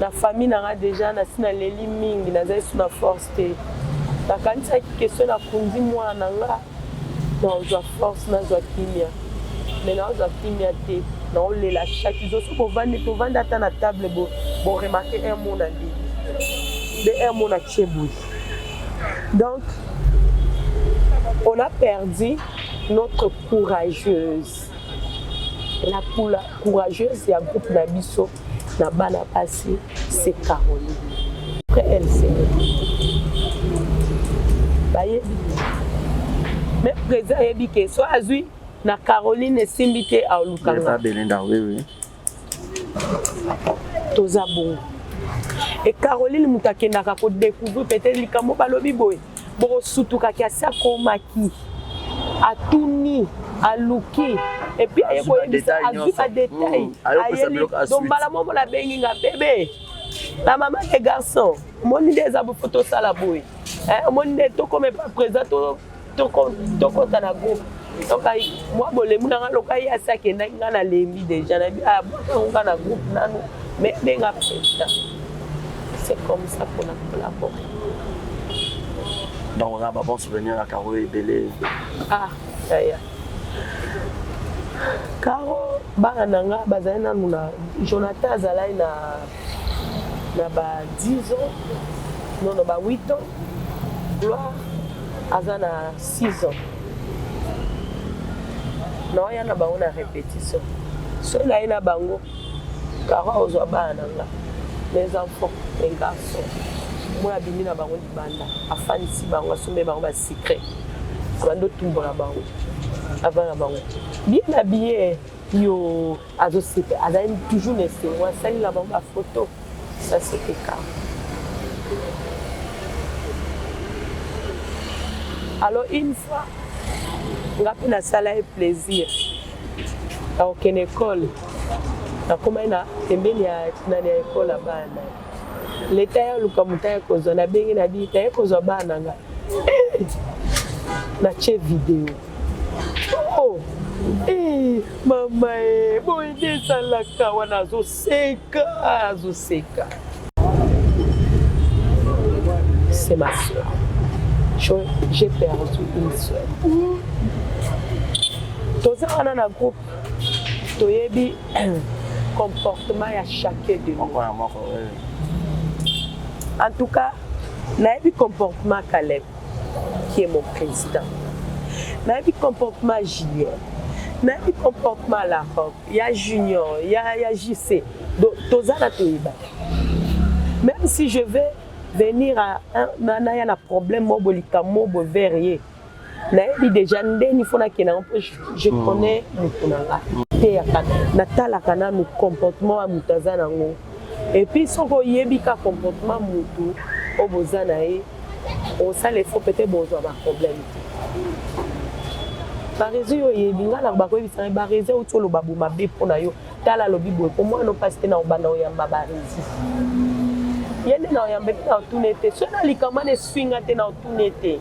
Na famille na déjà na sina leli mingi na zai suna force te. La kanisa qui question na kundi mwa nanga. Non, je force, non, je kimia. Maintenant, je kimia té. Non, les la chaque jour, ce qu'on vend, on vend à la table, bon, remarquer un mot à vie. De un mot à Tchébou. Donc, on a perdu notre courageuse. La courageuse, il y a un groupe d'Abisso, n'a pas passé, c'est Caroline. Après, elle s'est. Mais président yebi ke so azui na Caroline esimbi te aolukanga. Belinda, oui. Toza bon. Et Caroline mutakendaka ko découvrir peut-être likambo balobi boy. Bo sutuka ki asa komaki. Atuni, aluki. Et puis aye ko yebisa azui ba détail. Ayeli donc bala momo la bengi nga bébé. La maman des garçons, mon idée est à vous photo ça la boue. Mon idée tout comme pas présent tout compte na groupe. Donc moi bolé mon nga lokai ya ça que na lembi déjà na bi ah bon na groupe nanu mais benga président. C'est comme ça qu'on a collaboré. Donc on a un bon souvenir à Caro et Belé. Ah, ça y est. Caro bana nanga bazana na Jonathan azalai na ba 10 ans, non, ba 8 ans, Gloire, azana 6 ans. Non, il y a une répétition. Ceux là, il y a bango, car aux abananga, les enfants, les garçons. Moi, je suis bango di banda, afin ici bango, sommet bango secret. Bando tumbo la bango, avant la bango. Bien habillé, yo, azo secret, azaïn toujours laissé. Moi, ça il la bango la photo. Ça c'était calme. Alors une fois, on a fait un salaire et plaisir. À aucune école. Comme on a une école là-bas. L'État a eu comme ça, on a bien dit que on a bananga. Na che vidéo. Oh, maman, bon idée ça la kawana zo seka. C'est ma soeur. J'ai perdu une soeur. Tous on a un groupe. Toyebi comportement à chacun de nous. En tout cas, naebi comportement Caleb qui est mon président. Naebi comportement Julien. Naebi comportement Laroque. Il y a Junior, il y a JC. Donc tous on a toyeba. Même si je vais venir à un problème mobolika mobo verrier. Naebi déjà ndeni fona kena je connais mutunanga. Natala kana no comportement a mutazana ngo. Et puis soko yebika comportement mutu obozana e on ça les faut peut-être besoin d'un problème. Par raison yebinga na bako bisana ba raison utolo babu mabe pona yo tala lobi boy pour moi no passer na obana oyamba ba raison. Yende na oyamba na tunete so na likama ne swinga te na tunete.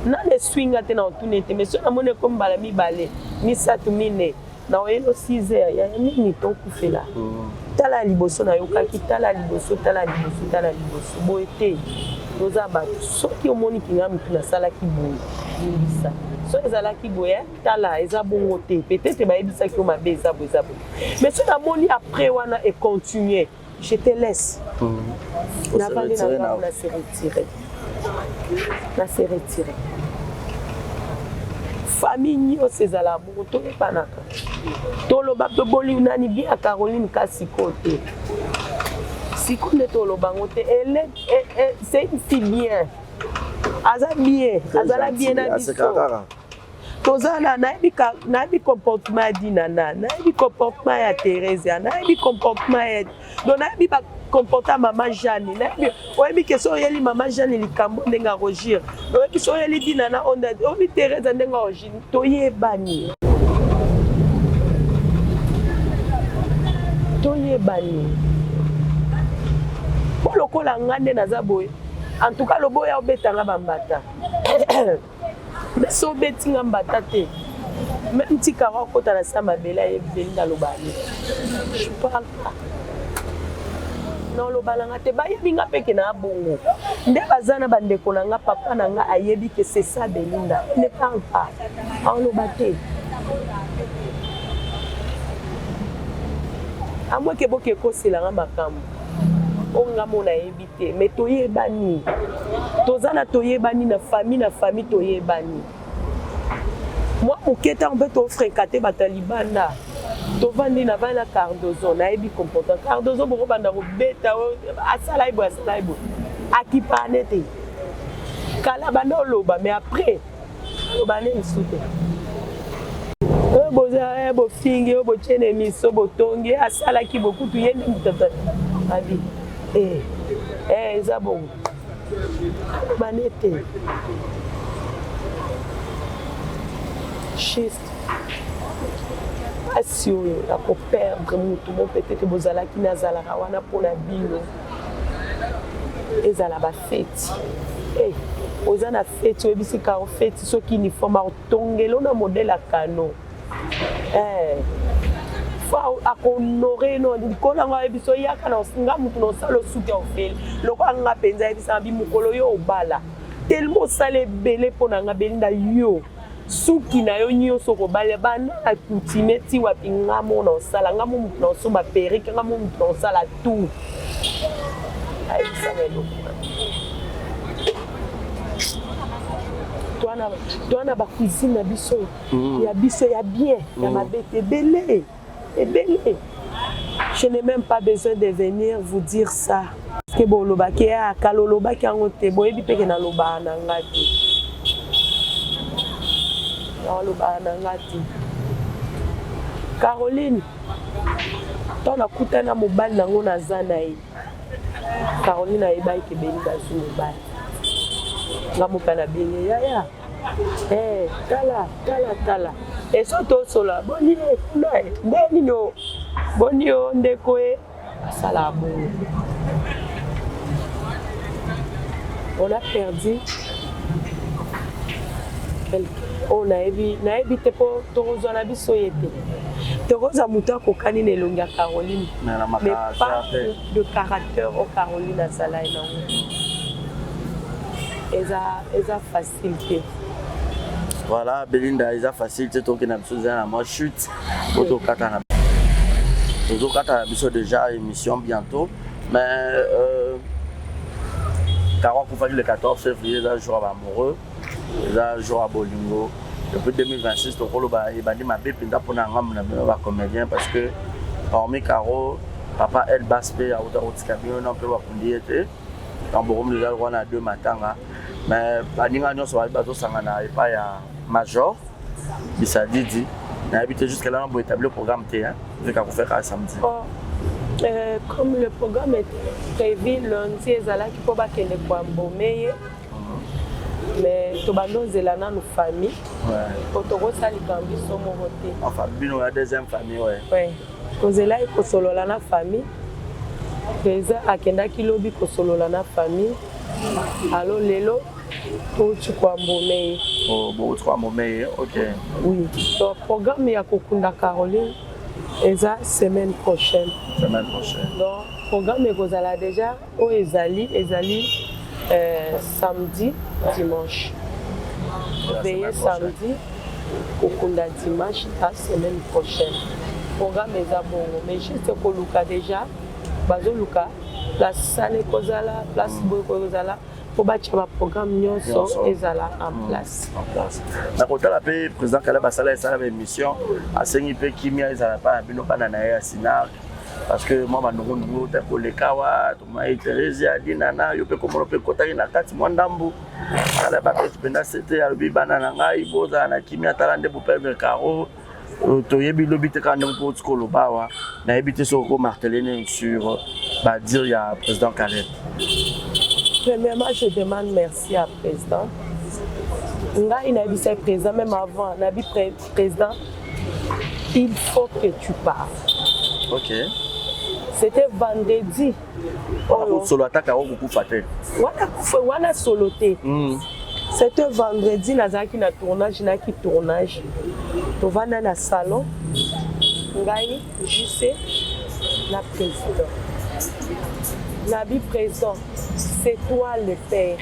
Na ne swinga te na tunete mais so na mone comme bala mi balé mi satu mine na oyelo 6 heures ya nini to kufela. Tala liboso na yokaki tala liboso boete toza bato soki omoni kinga mutu na sala ki boye yebisa so ezala ki boye tala eza bongo te peut-être bayebisa ki o mabe eza boye mais so na moni après wana et continuer je te laisse na vandi na se retirer famille nyonso ezala bongo toyepanaka toloba toboli nani bien à Caroline kasi kote siko nde toloba ngo te c'est une fille bien azala bien na biso tozala nayebi comportement di nana nayebi comportement ya Thérèse nayebi comportement ya donc nayebi ba comportement maman Jeanne nayebi oyebi ke so oyeli maman Jeanne likambo ndenge arogir oyebi so oyeli di nana oyebi Thérèse ndenge arogir toyebani lokola ngande naza boye en tout cas lobo ya obetanga bambata mais so betinga mbata te même tika wa kota na sama bela ye belinda lobani je parle pas non lobalanga te bayebi nga peke na bongo nde bazana bandeko na nga papa na nga ayebi que c'est ça Belinda ne parle pas en lobate à moi que boke kosela nga makambo onga mona éviter mais toyebani tozana toyebani na famille toyebani moi oketa on peut to fréquenter batalibana to vandi na vana Cardozo na ebi comportant Cardozo boko banda ko beta asala ibo akipanete kala banda oloba mais après Bane misute. Boza bo fingi bo chene miso bo tongi asala ki beaucoup tu yende mutata. Abi. Eza bon. Bane te. Juste. Asi oyo ya ko perdre mutu bon peut-être bozala ki nazala wana pona bino. Ezala ba fête. Oza na fête oyebisi ka o fête soki uniforme otongelo na modèle ya kano. Faut akonorer no ndikola nga yebiso yaka na singa mutu no salo suki ofeli. Loko anga penza yebisa bi mukolo yo obala. Tellement sale belé pona nga belinda yo. Suki na yo nyonso ko bale bana akutime ti wapi ngamo na osala ngamo mutu na so ba perike ngamo mutu na osala tout. Ai samelo. Toi ba cuisine na biso. Ya biso ya bien, ya mabete belé. Et belé. Je n'ai même pas besoin de venir vous dire ça. Que bon loba ke a kaloloba ki angote boye bi peke na loba na ngati. Caroline, toi na kutana mobali nango na zana yi. Caroline ayebai ke belinda su mobali. Nga mokana benge ya. Tala. Eso to sola boni kunai. Ndeni no. Boni o ndeko e sala bo. On a perdu on a évité pour Torozo na biso yete. Torozo muta kokani ne longa Caroline. Mais pas de caractère au Caroline à Salai non. Eza facilité. Voilà, Belinda, eza facilité donc na biso na moi chute. Auto katana. Auto katana biso déjà émission bientôt mais Caro pour faire le 14 février là jour amoureux. Là jour à Bolingo depuis 2026 to kolo ba ibandi mabe pinda pona ngam na ba comédien parce que hormis Caro papa El Baspe a auto rotikabio non peut ba kundiete quand borom déjà on a deux matanga mais baninga nyo so ba to sangana et pas ya major bisa didi na habité jusqu'à là on établir le programme T hein avec à faire samedi. Comme le programme est prévu lundi ezala ki po ba kende kwa mbomeye. Mais Tobano Zelana nos familles. Otoro sali kambi somo roté. Enfin, bino la deuxième famille ouais. Kozela iko solo la na famille. Peza akenda kilobi ko solo la na famille. Allo lelo to chukwa mbomeye. Oh, bon trois mbomeye, OK. Oui. Donc programme ya kokunda Caroline eza semaine prochaine. Donc programme ekozala déjà o ezali samedi, dimanche. Veillez samedi, kokunda dimanche, la semaine prochaine. Programme est bon, mais juste que Luka déjà, bazo Luka, place Sane Kozala, place Boy Kozala, pour battre le programme Nyonso ezala en place. Na kota la paix président Kaleba Sala et sa émission à Sengipe Kimia ezala pas bino banana ya Sinar. Parce que moi, je suis pour les Kawa, je suis Thérèse, Dinana, je peux comme on peut côté na kati mwandambu. Ala ba penda c'était albi banana ngai boza na kimia talande pour perdre Caro. To yebi lobite quand on peut skolo bawa. Na yebite so ko marteler sur ba dire ya président Caleb. Premièrement, je demande merci à président. Ngai na bise président même avant, na bi président. Il faut que tu parles. OK. C'était vendredi. Solo attaque à beaucoup fatel. Wana soloté. C'était vendredi nazaki na tournage To vana na salon. Ngai JC la président. Nabi président, c'est toi le père.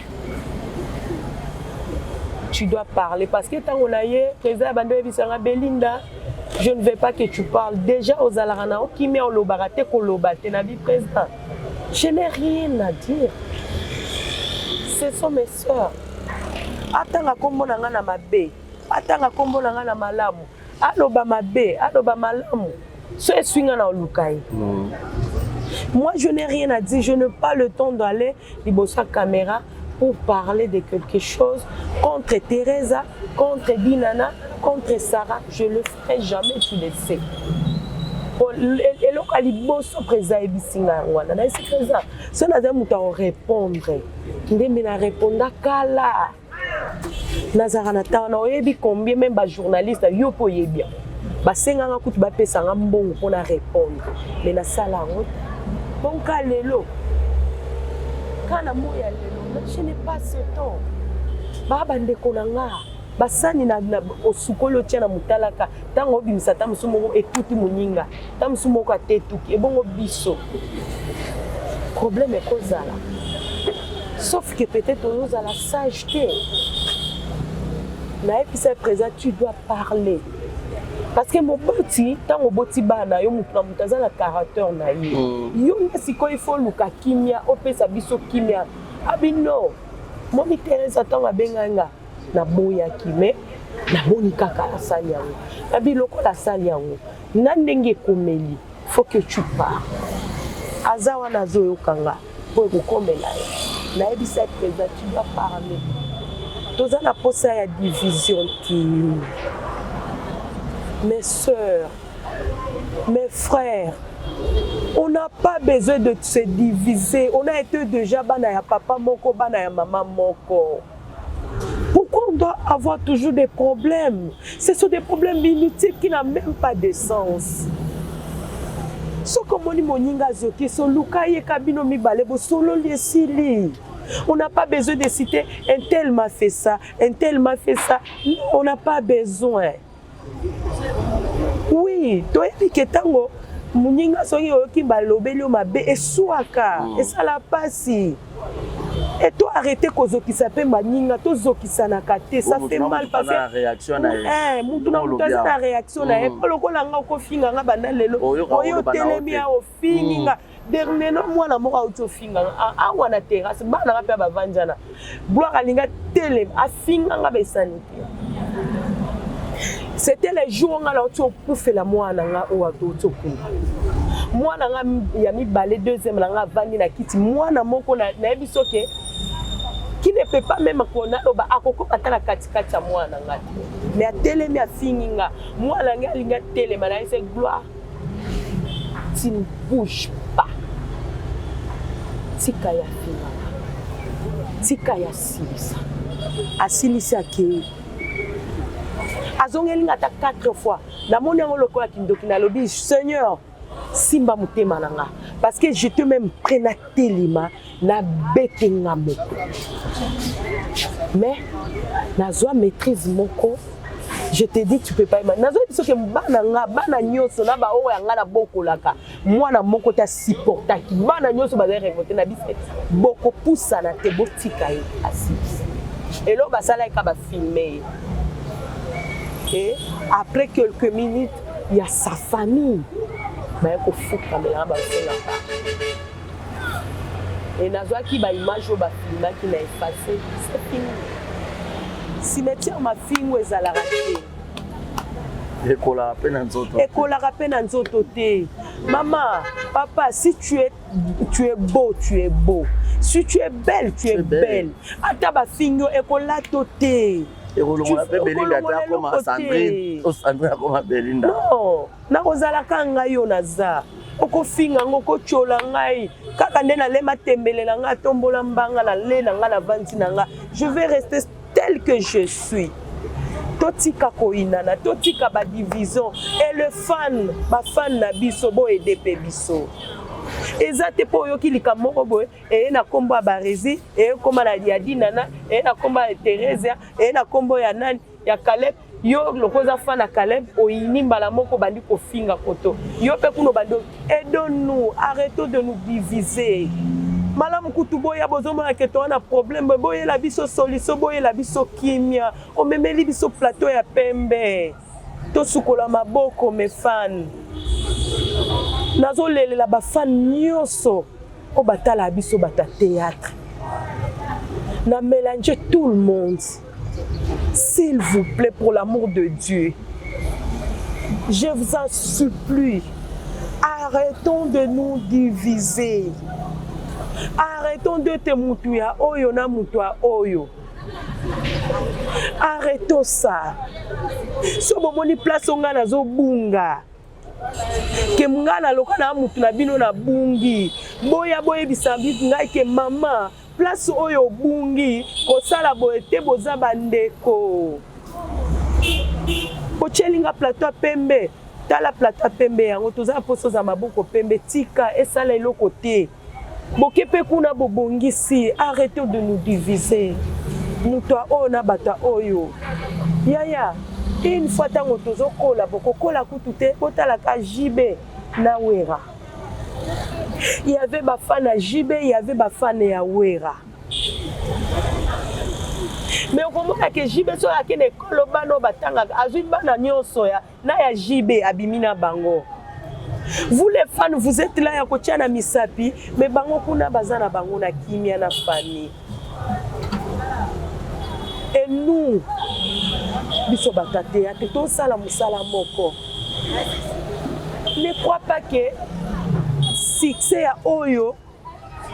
Tu dois parler parce que tant on a eu président Bando Ebisanga Belinda. Je ne veux pas que tu parles. Déjà aux Alarana, qui met en lobarate, kolobate, nabi président. Je n'ai rien à dire. Ce sont mes soeurs. Attends kombo nanga na mabe. Attends kombo nanga na malamu. Aloba mabe, aloba malamu. Ce swinga na olukai. Moi je n'ai rien à dire. Je n'ai pas le temps d'aller libosa caméra pour parler de quelque chose contre Teresa, contre Dinana, contre Sarah. Je le ferai jamais, tu le sais. eloko aliboso preza ebisinga wana na esi preza so naza muta o répondre ndembe na répondre kala nazara na tawana oyebi combien même ba journaliste yo po yebia basenga nga kutu bapesa nga mbongo pona répondre mais na sala ngo bon kalelo kana moya lelo je n'ai pas ce temps baba ndeko na nga basani na osukolo tia na mutalaka tango obimisa ta musumo ekuti muninga ta musumo ko atetuki ebongo biso problème est kozala sauf que peut-être nous à la sageté na episa présent tu dois parler parce que mon boti tango boti bana yo mutuna mutaza na caractère na yo siko il faut luka kimia opesa biso kimia abino momi Teresa tango abenganga na boya kime na boni kaka asali yango na biloko la sali yango na ndenge komeli faut que tu parles azawa na zoyo kanga pour kokomela na ebisa présent tu dois parler toza na posa ya division qui mes sœurs mes frères on n'a pas besoin de se diviser on a été déjà bana ya papa moko bana ya maman moko. Pourquoi on doit avoir toujours des problèmes? Ce sont des problèmes inutiles qui n'ont même pas de sens. On n'a pas besoin de citer un tel m'a fait ça, un tel m'a fait ça. Non, on n'a pas besoin. Oui, toi et Tango, Mouninga soki oyoki balobeli mabe eswaka, esala pasi. Et toi arrêtez kozoki sape maninga to zoki sanaka te ça fait mal parce que réaction na mutuna mutaza na réaction na poloko langa ko finga nga bana lelo oyo telemi a ofinga dernièrement mwana moko auto finga a wana terrasse bana nga pe ba vanjana gloire alinga telem a finga nga besanité. C'était les jours nga la auto pour faire la mwana nga o auto kunga mwana nga ya mi balé deuxième la nga vandi na kiti mwana moko na ebiso ke qui ne peut pas même connaître ba akoko atala katikati ya mwana nga mais atelemi afinginga mwana nga linga telema na ese gloire tu ne bouges pas tika ya finga tika ya silisa asilisa ke azongeli ngata 4 fois na moni ngo lokola kindoki na lobi Seigneur simba mutema nanga parce que je te même prena telima na betenga moko mais nazwa maîtrise moko je te dis tu peux pas nazwa biso ke bana nga bana nyoso na ba o yanga na bokolaka mwana moko ta supporta ki bana nyoso ba révolter na biso boko poussa na te botika ye assis et là basala ka ba filmer et après quelques minutes il y a sa famille mais ko fuka mela ba sala et nazwa ki ba image o ba filma ki na effacer c'est fini cimetière ma fingo ezala raté ekola rapena nzoto te maman papa si tu es beau tu es beau si tu es belle tu es belle ata ba fingo ekola toté non na kozala kanga yo naza okofinga ngo kochola ngai kaka nde na lema tembelela nga tombola mbanga na le na nga na vanti na nga je vais rester tel que je suis totika koinana totika ba division et le fan ba fan na biso bo edepe biso ezate po yoki likamoko boye e na kombo ba rezi e koma na Dinana e na kombo ya Teresa e na kombo ya nani ya Caleb yo lokoza fan na Caleb oyini mbala moko bandi ko finga koto yo pe kuno bando aidons-nous arrêtons de nous diviser malamu kutu boya bozomona ke to na problème boye la biso solution boye la biso kimia o memeli biso plateau ya pembe to sukola maboko mes fans nazolelela ba fan nyonso o batala biso bata théâtre na mélanger tout le monde s'il vous plaît pour l'amour de Dieu je vous en supplie arrêtons de nous diviser Arrêtons de te mutuya oyo na mutua oyo. Arrêtons ça. So bomoni place onga nazo bunga. Ke mungana loka na mutu na bino na bungi. Boya bisabi ngai ke mama place oyo bungi kosala boye te boza bandeko. Kochelinga plateau pembe. Tala plateau pembe yango toza poso za maboko pembe tika esala eloko te. Bokepe kuna bobongisi, arrêtez de nous diviser. Mutua ona bata oyo. Yaya, une fois tango tozo kola boko kola kutute kotala ka jibe na wera. Il y avait ba fan à jibe, il y avait ba fan ya wera. Mais on comprend que jibe so ya kene koloba no batanga azui bana nyonso ya na ya jibe abimina bango. Vous les fans, vous êtes là ya kotia na misapi, mais bango kuna bazana bango na kimia na famille. Et nous, biso batate ya to sala musala moko. Ne crois pas que succès ya oyo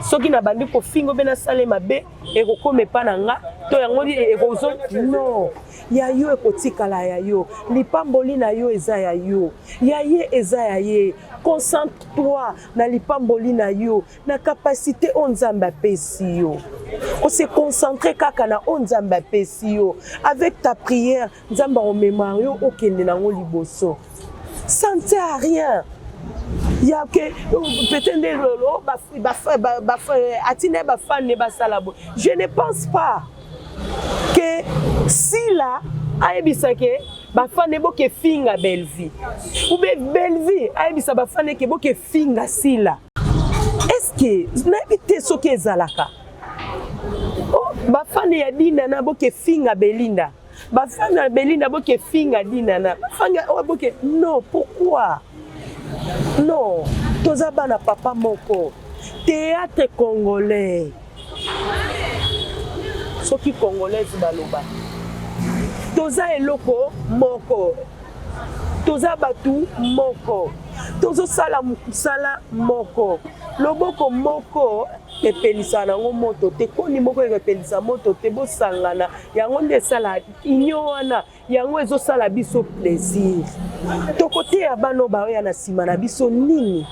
soki na bandi ko fingo bena sale mabe e ko kome pa na nga to yango di e ko zo non ya yo e ko tikala ya yo lipamboli na yo eza ya yo ya ye eza ya ye. Concentre-toi na lipamboli na yo na capacité on nzambe apesi yo. On se concentrer kaka na on nzambe apesi yo. Avec ta prière nzambe o mémoire yo okende nango liboso. Ça ne sert à rien. Il y a que peut-être lolo atine ba fan ne ba salabo. Je ne pense pas que si là aibisa ke ba fan ne boke finga belvi ou be belvi aibisa ba fan ke boke finga sila. Est-ce que na bité soke zalaka oh ba fan ya dina na boke finga belinda ba fan na belinda boke finga dina na ba fan o boke non. Pourquoi? Non, toza bana papa moko. Théâtre congolais. Soki congolais baloba. Toza eloko moko. Toza batu moko. Tozo sala musala moko. Loboko moko epelisa nango moto te koni moko epelisa moto te bo sangana yango nde sala inyo wana yango ezo sala biso plaisir. Tokote ya bano ba oya na sima na biso nini?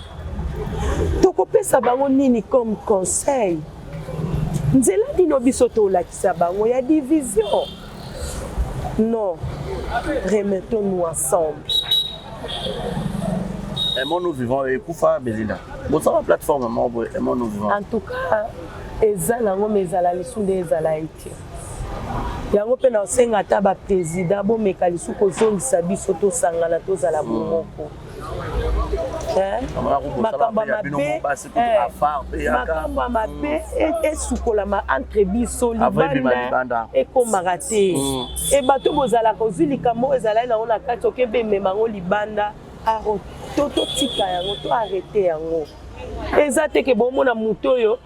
Tokopesa bango nini comme conseil? Nzela dino biso to lakisa bango ya division. Non. Remettons-nous ensemble. Aimons nous vivons et Koufa Belinda. Bon, ça va plateforme, aimons nous vivons. En tout cas, ezala mezala lisunde ezala iti. Yango pe na osenga ta ba président bo mekalisu ko zongisa biso to sangana to zala bomoko. Makamba mabe esukola ma entre biso libanda ekomaka te. E bato bozala kozilika mo ezala na ona kati okebe memango libanda aro toto tika yango to arrêter yango. Eza te ke bomona muto yo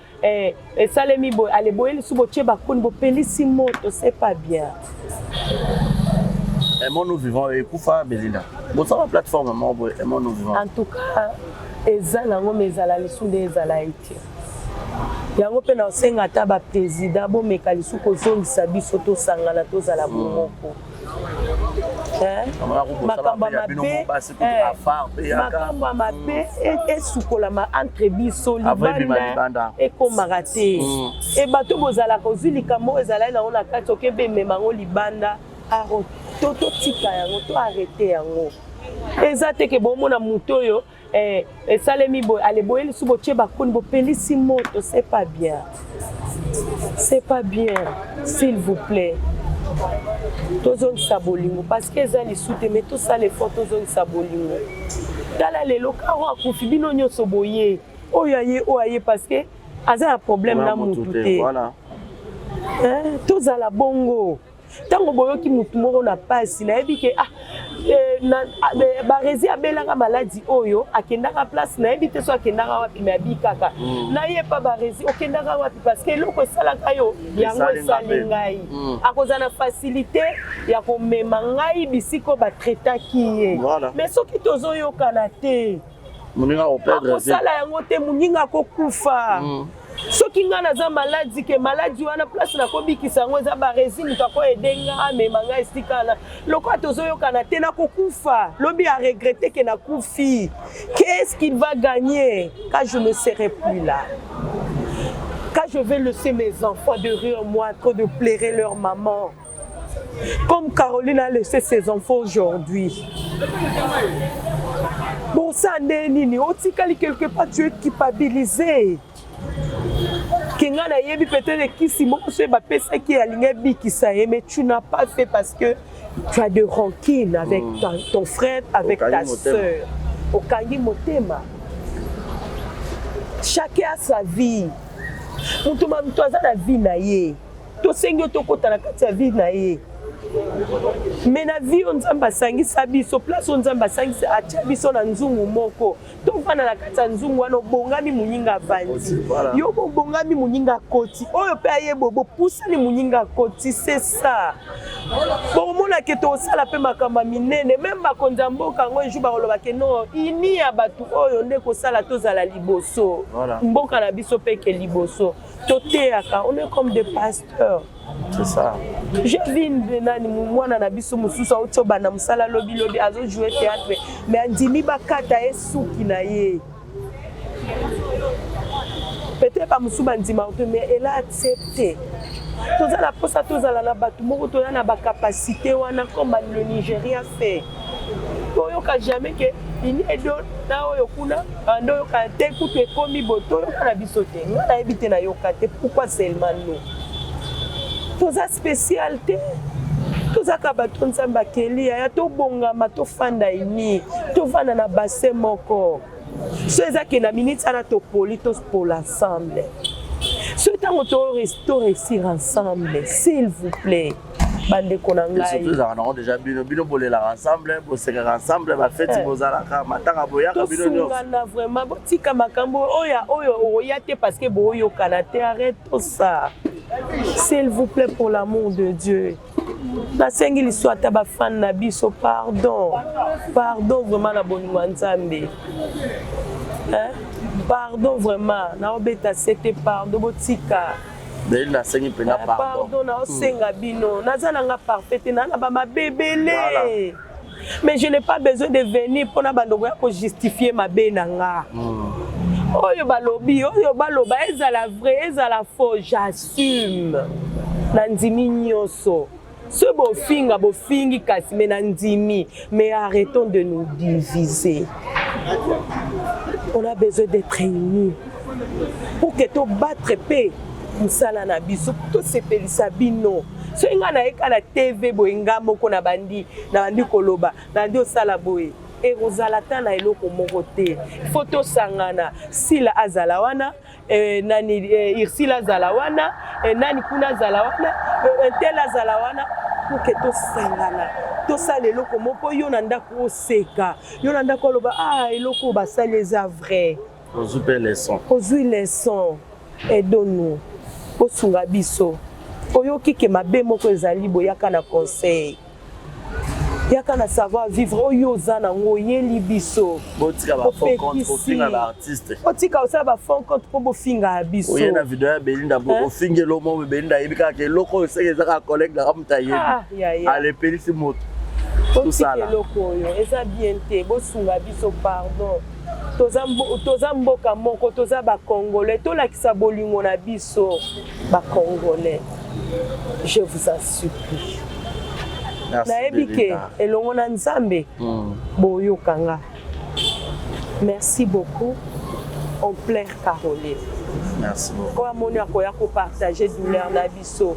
esalemi boy ale boyeli subo cheba koni bo pelisi moto c'est pas bien. Aimons nous vivons et Koufa Belinda. Bon, ça va plateforme, aimons nous vivons. En tout cas, ezala ngo mezala lisunde ezala iti. Yango pe na osenga ta ba président bo mekalisu ko zongisa biso to sangana to zala bomoko. Makamba mabe esukola ma entre biso libanda ekomaka te. E bato bozala kozilika mo ezala na ona kati okebe memango libanda aro toto tika yango to arrêter yango. Eza te ke bomona muto yo esalemi boy ale boyeli subo cheba koni bo pelisi moto c'est pas bien. C'est pas bien, s'il vous plaît. Tozong sabolingo parce que eza li soute mais tout ça les photos tozong sabolingo. Tala lelo karo akufi bino nyonso boye. Oyaye parce que aza un problème na mutu te. Voilà. Tozala bongo. Tango boyoki mutu moko na pasi na yebi ke barezi abelanga maladi oyo akendaka place na yebi te so akendaka wapi me abi kaka na ye pa barezi okendaka wapi parce que eloko esalaka yo yango esali ngai akoza na facilité ya komema ngai bisiko batretaki ye mais soki tozoyokana te akosala yango te moninga akokufa soki nga naza maladi ke maladi wana place nakobikisa yango eza barésine kako edenga amema nga esika na lokola tozoyokana te nakokufa lobi aregrete ke nakufi. Qu'est-ce qu'il va gagner quand je ne serai plus là? Quand je vais laisser mes enfants derrière moi trop de pleurer leur maman, comme Caroline a laissé ses enfants aujourd'hui. Bon, ça n'est ni otikali quelque part, tu es culpabilisé. Kenga na yebi peut-être qui si mon se ba pesa qui aligné bi qui ça mais tu n'as pas fait parce que tu as de rancune avec ton frère, avec ta sœur. Okangi motema. Chacun a sa vie. Mutu ma mtu aza na vie na ye. To sengi to kota na kati ya vie na ye. Mais na vie on nzamba sangisa biso place on nzamba sangisa atia biso na nzungu moko to vana na kati ya nzungu wana bongami munyinga vandi yo bongami munyinga koti oyo pe aye bobo pousa ni munyinga koti c'est ça bon mona ke to sala pe makamba minene même ba konza mboka ngo eju ba koloba ke no ini ya batu oyo nde ko sala to zala liboso mboka na biso pe ke liboso to teaka on est comme des pasteurs. C'est ça. J'ai vu nani mwana na biso mususu auto bana musala lobi azo jouer théâtre mais andimi bakata esuki na ye. Peut-être pas musu bandima mais elle a accepté. Toza la posa toza la batu moko toza na ba capacité wana comme le Nigeria fait. Toyoka jamais que ini edo na oyo kuna ando yoka te kutu ekomi boto yoka na biso te. Na ebite na yoka te pourquoi seulement nous? Toza spécialité. Toza kabato nzamba keli ya to bongama to fanda ini. To vana na bassin moko. So ezaki na minute ana to politos pour l'ensemble. Ce temps to réussir ensemble, s'il vous plaît. Bande konanga. Surtout ça on a déjà bino bolela ensemble, boseka ensemble ba fête bozalaka matanga boyaka bino nyo. Tongana vraiment botika makambo oyo oyate parce que boyo kanate arrête tout ça. S'il vous plaît pour l'amour de Dieu. La sengi l'histoire taba fan na biso pardon. Pardon vraiment la bonne nzambe. Hein? Pardon vraiment na obeta c'était pardon botika. Na sengi pena pardon. Pardon na osenga bino. Nazana nga parfaite na ba ma bébélé. Mais je n'ai pas besoin de venir pour na bandoko ya ko justifier ma benanga. Oyo balobi, oyo baloba ezala vrai, ezala faux, j'assume. Nandimi nyoso. Ce bofingi kasi mais nandimi, mais arrêtons de nous diviser. On a besoin d'être unis. Pour que to battre paix, musala na biso, to sepelisa bino. So inga na eka la TV boinga moko na bandi koloba, na ndio sala boye. Et Rosalata na eloko moko te. Photo sangana sila azalawana nani irsila zalawana nani kuna zalawana tela zalawana pour que to sangana to sala eloko moko yo na ndako oseka yo na ndako loba eloko basali eza vrai ozupe leçon ozui leçon aidons-nous osunga biso oyoki ke mabe moko ezali boyaka na conseil yaka na savoir vivre oyo zana ngoye libiso botika ba fond compte pour finga ba artiste botika osala ba fond compte pour bofinga biso oye na video ya Belinda bo finge lo mo Belinda yebika ke loko seke za collègue la kamta yebi ale pelisi moto tout ça là loko yo eza bien te bosunga biso pardon toza mboka moko toza ba congolais to lakisa bolingo na biso ba congolais je vous en supplie. Merci beaucoup. On plaire Caroline. Merci beaucoup. Comment partager douleur na biso.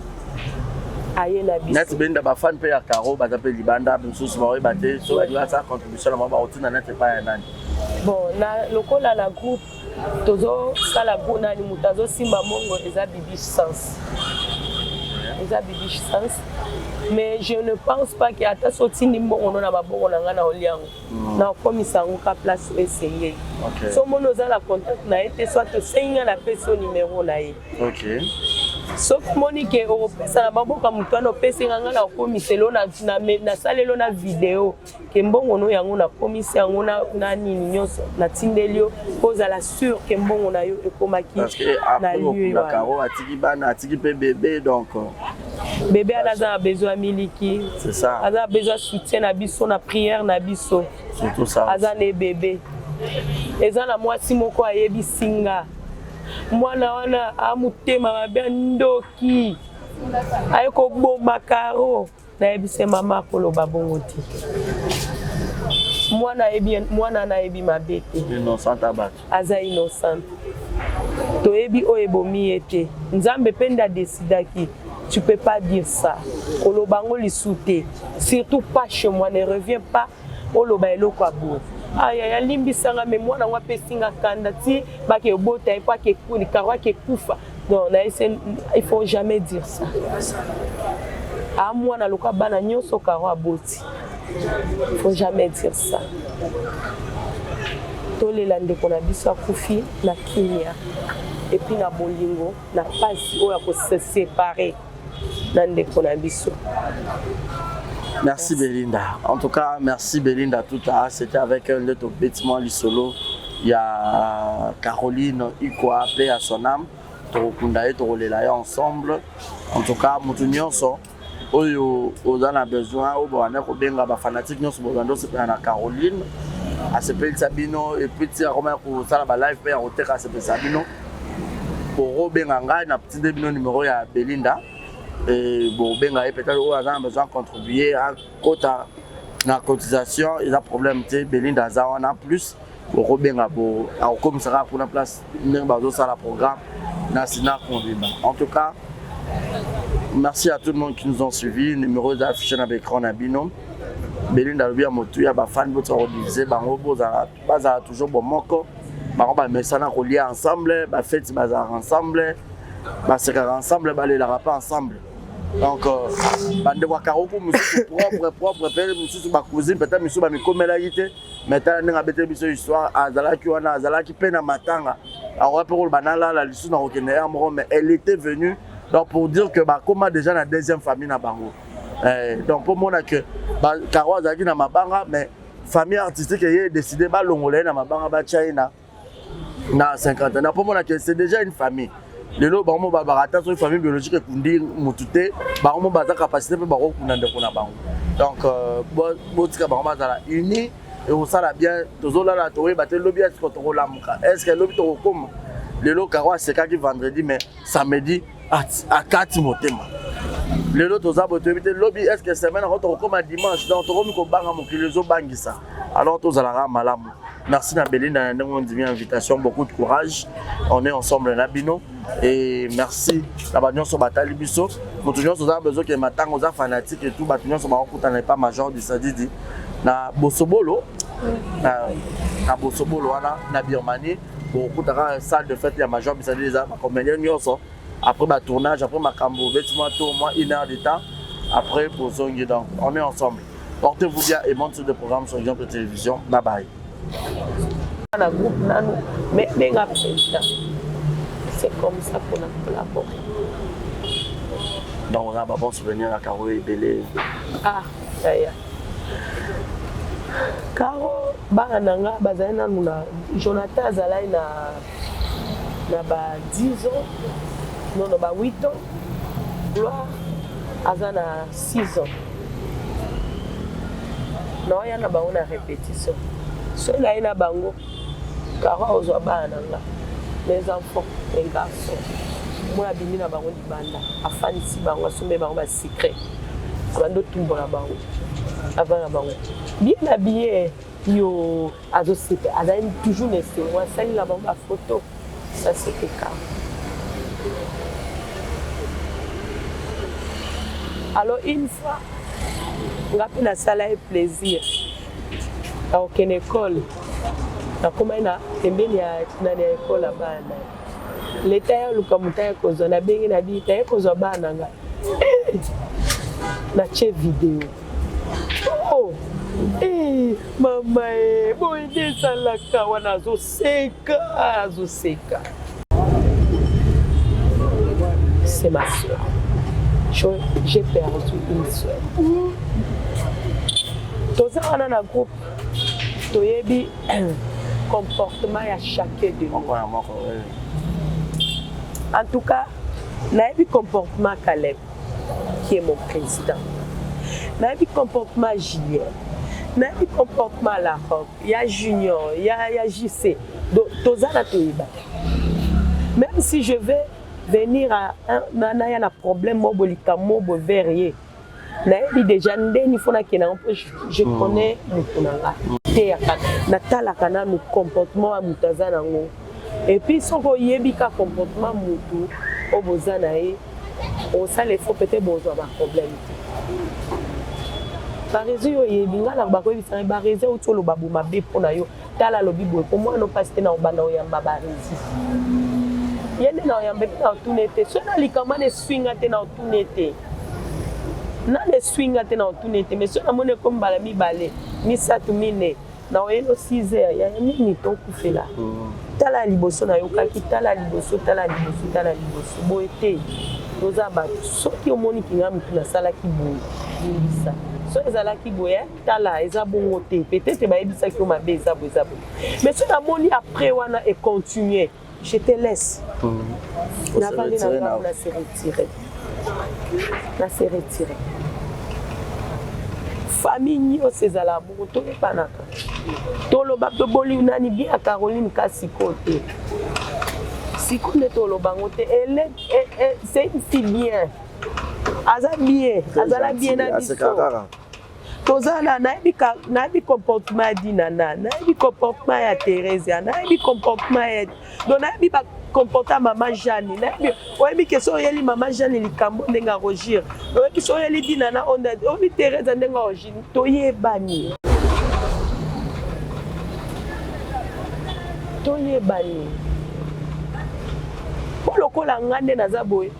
Aye na biso. Net benda ba fan pe ya Caro ba tape libanda mususu ba oyebate so ba diwa sa contribution na ba otina net pa ya nani. Bon na lokola na groupe tozo sala bona ni mutazo simba mongo eza bibi sens. Eza bibi sens. Mais je ne pense pas qu'il y a ta sortie ni bon on a ba bon na na oliango. Na komisa ngoka place essayer. OK. So mono za la contact na été soit te senga na peso numéro na ye. OK. soki omoni ke okopesa na maboko ya moto wana opesinga nga na okomiselo nasalelo na video ke mbongo no yango nakomisi yango na nini nyonso natindeli yo mpo ozala sur ke mbongo na yo ekomaki na lieu wana atiki bana atiki mpe bebe donc bebe ana aza na besoin ya miliki aza na besoin ya soutien na biso na prière na biso aza na bebe eza na mwasi moko ayebisi nga mwana wana amutema mabe ndoki aye kobomba karo nayebise mama koloba bongo ti mwana nayebi mabe te aza innocent toyebi oyo ebomi ye te nzambe mpe nde adesidaki tu peux pas dire ça koloba ngo lisu te surtout pas chez moi ne reviens pas oloba eloko aboye aya limbisanga me mwana ngo apesinga kanda ti bake obota epo akekuni karo akekufa non il faut jamais dire ça mwana loka bana nyonso karo aboti il faut jamais dire ça tolela ndeko na biso akufi na kimia epi na bolingo na pasi oyo akose séparer na ndeko na biso. Merci Belinda. En tout cas, merci Belinda tout à l'heure. C'était avec un de ton bêtement lisolo. Il y a Caroline Ikwa, paix à son âme. Tokundaye, Torolelaye ensemble. En tout cas, Moutounionso, Oyo, on a besoin, on a besoin de fanatiques, nous sommes besoin de Caroline. À ce pays Sabino, et puis tu as remarqué pour ça, la live, et on a ce pays Sabino. Pour Robin Anga, il y a un petit début numéro à Belinda. Et bon, peut-être qu'on a besoin de contribuer à la cotisation. Il y a un problème, Belinda on a plus. Pour Robin comme ça, pour la place, nous avons le programme national. En tout cas, merci à tout le monde qui nous ont suivis. Numéro d'affiché dans l'écran à Binom. Belinda Lubia Motu, il y a des fans qui sont organisés. Ils ont toujours bon moko. Ils sont reliés ensemble. Ils fêtent ensemble. C'est ensemble, ils ne pas ensemble. Donc, bande wa karoko musu propre musu ba cousine peut-être musu ba mikomelagité mais tala nga bete biso histoire azalaki wana azalaki pena matanga alors pour le banala la lisu na okenda moro mais elle était venue donc pour dire que ba comment déjà la deuxième famille na bango donc pour moi que ba karo azalaki na mabanga mais famille artistique est décidé ba longolé na mabanga ba China na 50 ans pour moi que c'est déjà une famille. Les lots, bah, on va barater sur une famille biologique et kundi mutute, bah, on va capacité pour baro kunande kuna bango. Donc, botika bah, on va la uni et on s'ala bien. Toujours là, la tourée, bah, le lobby est-ce qu'on te la muka. Est-ce que le lobby te comme les lots carrois c'est quand vendredi mais samedi à 4 motema. Les lots tous abotés, le lobby est-ce que semaine on te comme dimanche donc on te comme banga mon kilozo bangisa. Alors tous à la malamu. Merci Belinda, nous avons une invitation, beaucoup de courage. On est ensemble Nabino et merci la bagnon sur Batali Bisso. Nous avons besoin que matin aux fanatiques et tout bagnon sur Maroc n'est pas major du Sadidi. Na Bosobolo, na Bosobolo na Birmanie, beaucoup de salle de fête il y a major du Sadidi comme après ma tournage, après ma cambo, vêtements au moins 1 heure de temps. Après pour Zongi donc on est ensemble. Portez-vous bien et montez des programmes sur Exemple de télévision. Bye bye. Un groupe nano, mais c'est comme ça qu'on a collaboré. Donc on a un bon souvenir à Caro et Belé. Ah, ça y est. Caro, Barananga, Bazana, Jonathan Azalaï na 10 ans, non, 8 ans, Gloire, Azana 6 ans. Non, il y a une répétition. Cela est na bango, car aux abananga, les enfants, les garçons. Moi, abimi na bango di banda, afani si bango, assume bango ba secret. Bando tumbo la bango, avant la bango. Bien habillé, yo, azo sepe, azaïm toujours nesté. Moi, ça il la bango la photo, ça c'était calme. Alors une fois, on a fait la salle et plaisir. À aucune école, na comment na tembeni ya école bana. L'état ya lukamuta kozo na bengi na bi ta kozo bana nga. Na che vidéo. Oh. Mama boy desalaka wana zo seka. c'est ma soeur. J'ai perdu une soeur. Tous on a un groupe, toyebi comportement à chacun de nous. En tout cas, naebi comportement Caleb, qui est mon président. Naebi comportement Julien. Naebi comportement La Roque. Il y a Junior, il y a JC. Donc, tous on a toyeba. Même si je vais venir à un problème mobolika mobo verrier. Naebi déjà ndeni fona kena je connais mutunanga. Te natala kana mu comportement mutazana ngo. Et puis soko yebika comportement mutu obozana e on ça les faut peut-être besoin d'un problème. Par raison yo yebinga la bako ebisa ba raison utolo babu mabe pona yo tala lobi boy pour moi non pas c'était na obanda oyamba ba raison. Yende na oyamba na tunete so na likama ne swinga te na tunete. Na ne swinga te na tunete mais so na mone comme bala mi balé mi satu mine na oyelo 6 heures ya nini to kufela. Tala liboso na yokaki tala liboso boete toza bato soki omoni kinga mutu na sala ki boye yebisa so ezala ki boye tala eza bongo te peut-être bayebisa ki o mabe eza boye mais so namoni après wana et continuer je te laisse na vandi na se retirer famille nyonso ezala bongo toyebanaka toloba toboli nani bien à Caroline Kasiko te siko nde tolobango te c'est une fille bien azala bien na biso tozala nayebi comportement ya Dinana nayebi comportement ya Thérèse nayebi comportement ya donc nayebi comporta Maman Jeanne nayebi oyebi ke so oyeli Maman Jeanne likambo ndenge arogir oyebi so oyeli Dinana oyebi Thérèse ndenge arogir toyebani po lokola nga nde naza boye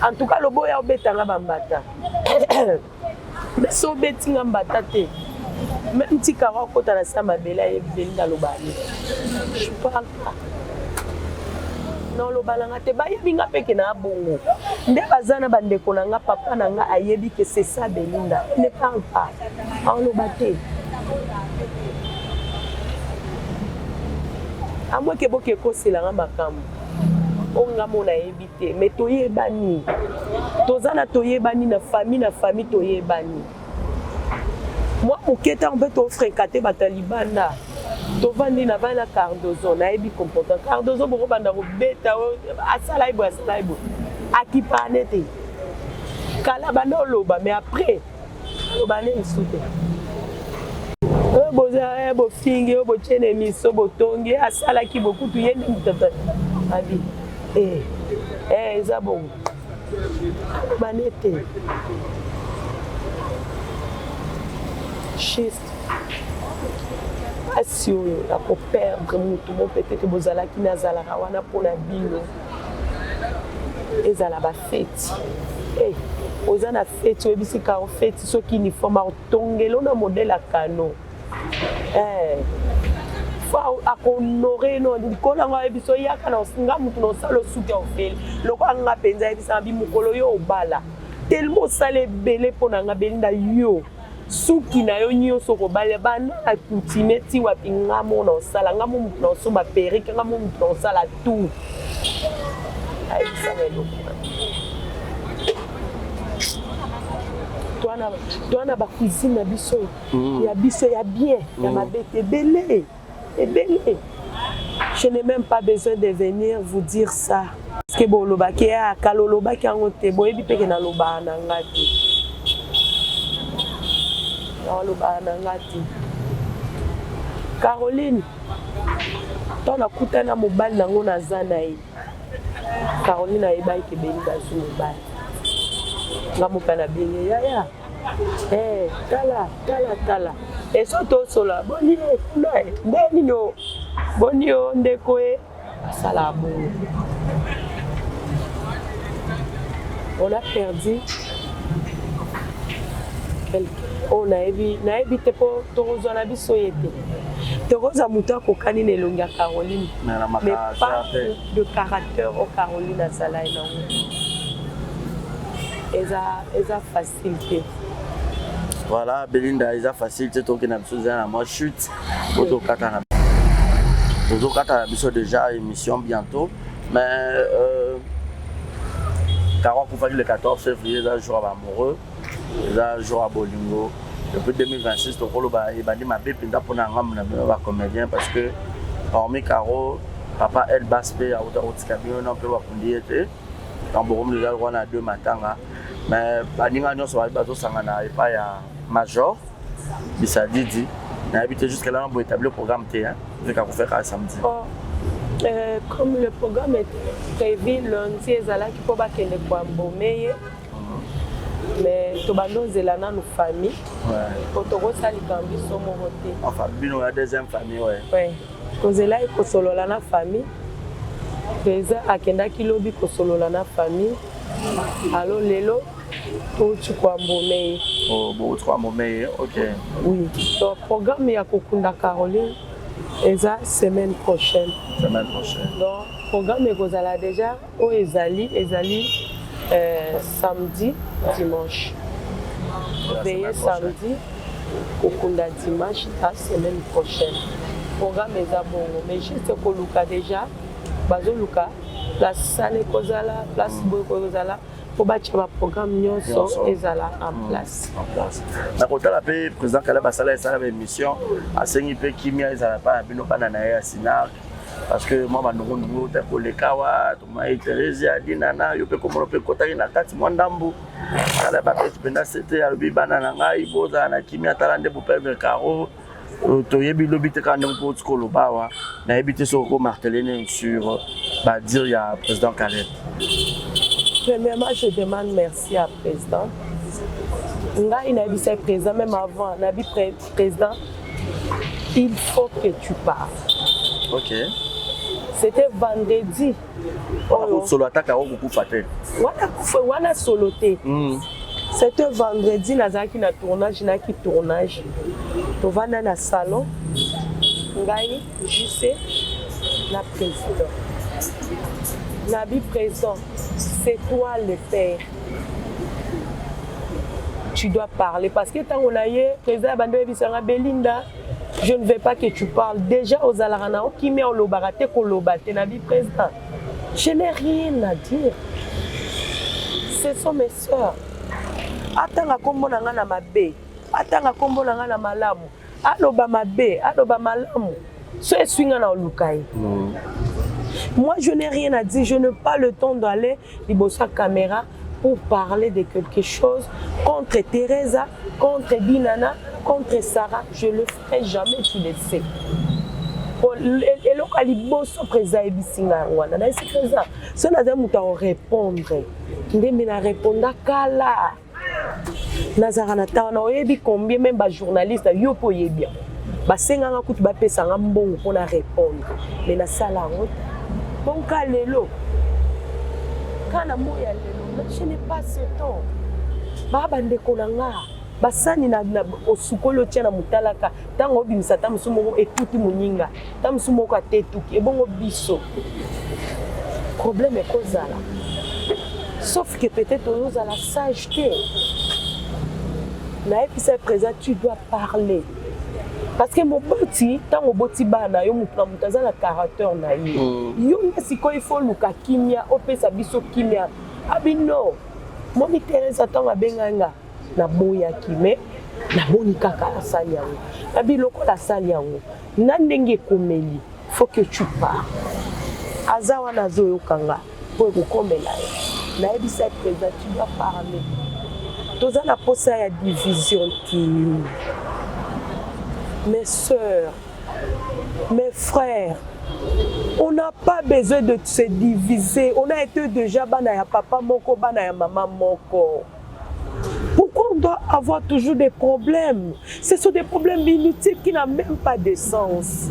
en tout cas loboya obetanga bambata mais so obetinga mbata te même tika wakota na sa mabele ayebeli na lobani je parle pas non lobalanga te bayebi nga peke na bongo nde baza na bandeko na nga papa na nga ayebi ke c'est ça Belinda ne parle pas aloba te à moins que boke koselanga makambo onga mona ebité mais toyebani tozana toyebani na famille toyebani moi moketa on peut to fréquenter batalibanda tovandi na bana Cardozo na ebi comportement Cardozo boko banda ko beta asala ibo akipane te kala bana loba mais après loba ne nsute boza bo fingi bo chene miso bo tongi asala ki beaucoup tu yende mutata abi eza bon manete juste asio la ko perdre mutu mo peut-être bozala ki nazala wana pona bino ezala ba fête ozana fête webisi ka fête soki uniforme tongelo na modèle akano faut honorer no kola nga biso yaka na singa mutu no salo suki ofeli loko anga penza ebisa bi mukolo yo obala tellement sale belé pona nga Belinda yo suki na yo nyonso ko bale bana akutime ti wapi ngamo na sala ngamo mutu na somba perike ngamo mutu na sala tout ay ça Toana ba cuisine na biso ya biso ya bien ya mabete belé et belé. Je n'ai même pas besoin de venir vous dire ça parce que bon loba ke a kaloloba ke ngote boye bi peke na loba na ngati na loba na ngati Caroline tona kutana mobali nango na zana yi Caroline ayeba ke Belinda zu mobali ngamo kana binge ya tala eso to sola boni kunai ndeni no boni o ndeko e asala bo on a perdu on a évité pour Torozo na biso yete Torozo muta ko kani ne longa Caroline mais pas de caractère au Caroline azala na eza facilité. Voilà, Belinda, ils ont facilité tout qui n'a besoin de moi chute. Auto katana. Auto katana déjà émission bientôt, mais Caro pour faire le 14 février, là jour amoureux, là jour à Bolingo. Depuis 2026, le rôle il va dire ma bébé pour na comédien parce que hormis Caro, papa elle basse à hauteur de camion, on peut voir qu'on y était. Dans Borom déjà on a 2 matins mais baninga nyonso ba bato sangana et pas ya major bisa didi na habité jusqu'à là on peut établir le programme T hein avec à faire à samedi. Comme le programme est prévu lundi ezalaki po bakende kwa Mbomeye mais tobando zelana nos familles potoko sali kambi somo voté enfin bino la deuxième famille ouais kozela ekosolola na famille peza akendaki lobi kosolola na famille alors lelo tu kwa Mbomeye bon tu kwa Mbomeye OK oui donc programme ya kokunda Caroline eza semaine prochaine donc programme ekozala déjà o ezali samedi dimanche veillé samedi kokunda dimanche la semaine prochaine programme eza bongo mais juste koluka déjà bazoluka place sale kozala place boy kozala pour battre le programme nyonso ezala en place. Na kotala pe président Kala basala esa la émission asengi pe kimia ezala pa bino bana na ya sinar parce que moi bandungu ta kolekawa to mai Thérèse adinana yo pe komono pe kotaki na kati mwandambu ala ba pe penda c'était albi bana na ngai boza na kimia talande bu perdre Caro to yebi lobite quand on peut ko lobawa na yebite so ko marteler sur ba dire ya président Kala. Premièrement, je demande merci à président. Il a dit c'est président, même avant, il a dit président, il faut que tu parles. OK. C'était vendredi. Solo attaque à beaucoup faté. Wana soloté. C'était vendredi, nazaki na tournage, tournage. To vana na salon. Ngai juste na président. Nabi président, c'est toi le père. Tu dois parler parce que tant on a eu président Belinda, je ne veux pas que tu parles déjà aux Alarana qui met en lobarate kolobate Nabi président. Je n'ai rien à dire. Ce sont mes soeurs. Atanga kombo nanga na mabe, atanga kombo nanga na malamu. Aloba mabe, aloba malamu. So swinga na olukai. Moi, je n'ai rien à dire. Je n'ai pas le temps d'aller dans sa caméra pour parler de quelque chose contre Teresa, contre Binana, contre Sarah. Je ne le ferai jamais, tu le sais. Et là, il y a un président qui est là. Si on a répondre, on a répondre à Kala. Nazarana, on a combien même de journalistes, ils ont bien. Basenga kutu ba pesa ngambongo pour répondre. Mais na sala bon cas lelo. Kana moya lelo, je n'ai pas ce temps. Baba ndeko nanga, basani na osukolo tia na mutalaka, tango obimisa tamusumo etuti muninga, tamusumo ka tetuki ebongo biso. Problème est kozala. Sauf que peut-être nous à la sageté. Na episa présent, tu dois parler. Parce que mon boti, tant au boti bana, yo mutaza na caractère na yo. Yo siko il faut luka kimia, opesa biso kimia. Abino. Moni Teresa tanga benganga na boya kime, na boni kaka la sali yango. Abilo ko la sali yango. Na ndenge komeli, faut que tu parles. Azawa na zo yo kanga, pour kokomela. Na ebisa présent, tu dois parler. Toza na posa ya division qui mes soeurs, mes frères, on n'a pas besoin de se diviser. On a été déjà bana ya papa moko, bana ya maman moko. Pourquoi on doit avoir toujours des problèmes? Ce sont des problèmes inutiles qui n'ont même pas de sens.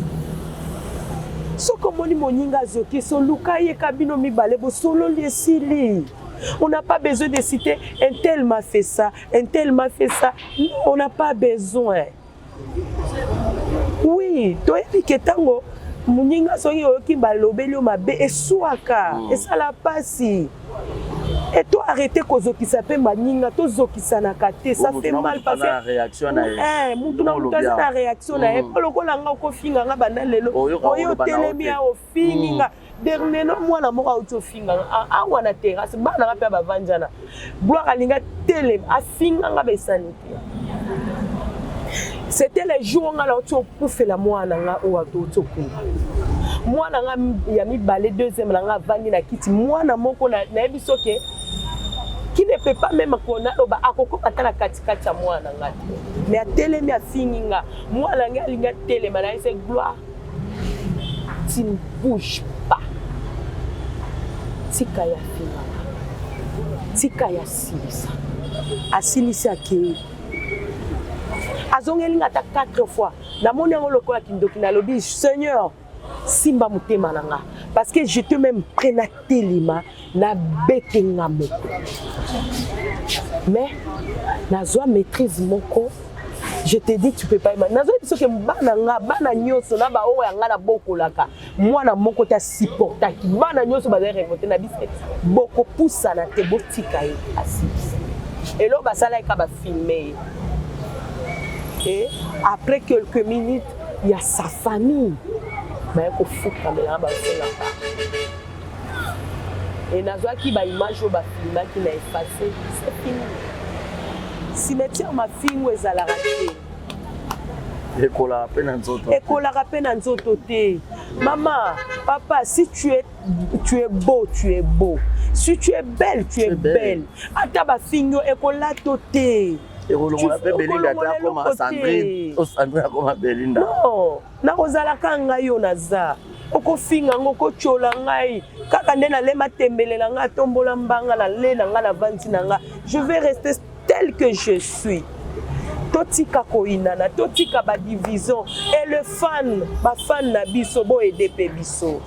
So comme on moninga zoki, so lukaye kabino mi balebo solo liesili. On n'a pas besoin de citer un tel m'a fait ça, un tel m'a fait ça. Non, on n'a pas besoin. Oui, toi et que tango, muninga soki oki balobeli mabe eswaka, et ça la passe. Et toi arrêtez kozokisa pe maninga to zokisa na kate ça fait mal parce que réaction mutu na mutu na réaction na e lokola nga ko finga nga bana lelo oyo telemi a ofinga dernièrement mwana moko auto finga awa na terrasse bana nga pe bavanjana gloire alinga tele afinga nga besaniti. C'était les jours nga la auto kufela mwana nga o auto kunga mwana nga ya mibale deuxième nga vandi na kiti mwana moko na yebiso ke qui ne peut pas même connaître akoko patala katikati ya mwana nga mais atelemi afingi nga mwana nga alinga telema na ese gloire tu ne bouge pas tika ya finga tika ya silisa asilisi ake azongelinga ta 4 fois na moni yango lokola kindoki na lobi Seigneur simba mutema nanga parce que je te même prena telima na betenga moko mais nazwa maîtrise moko je te dis tu peux pas nazwa biso ke bana nga bana nyoso na ba o yanga na bokolaka mwana moko ta supportaki bana nyoso ba révolter na biso boko poussa na te botika ye asisi et là ba sala ka ba filmer et après quelques minutes il y a sa famille mais ko fuka mela ba sala et nazwa ki ba image ba filma ki na effacer c'est fini cimetière ma fille ezala raté ekola pena nzoto te maman papa si tu es beau si tu es belle tu es belle ata ba fille ekola toté ekolongola pe belinda ta koma Sandrine akoma Belinda non na kozala kanga yo naza okofinga ngo kochola ngai kaka nde na lema tembelela nga tombola mbanga na lena nga na vandi na nga je vais rester tel que je suis totika koinana totika ba division et le fan ba fan na biso bo edepe biso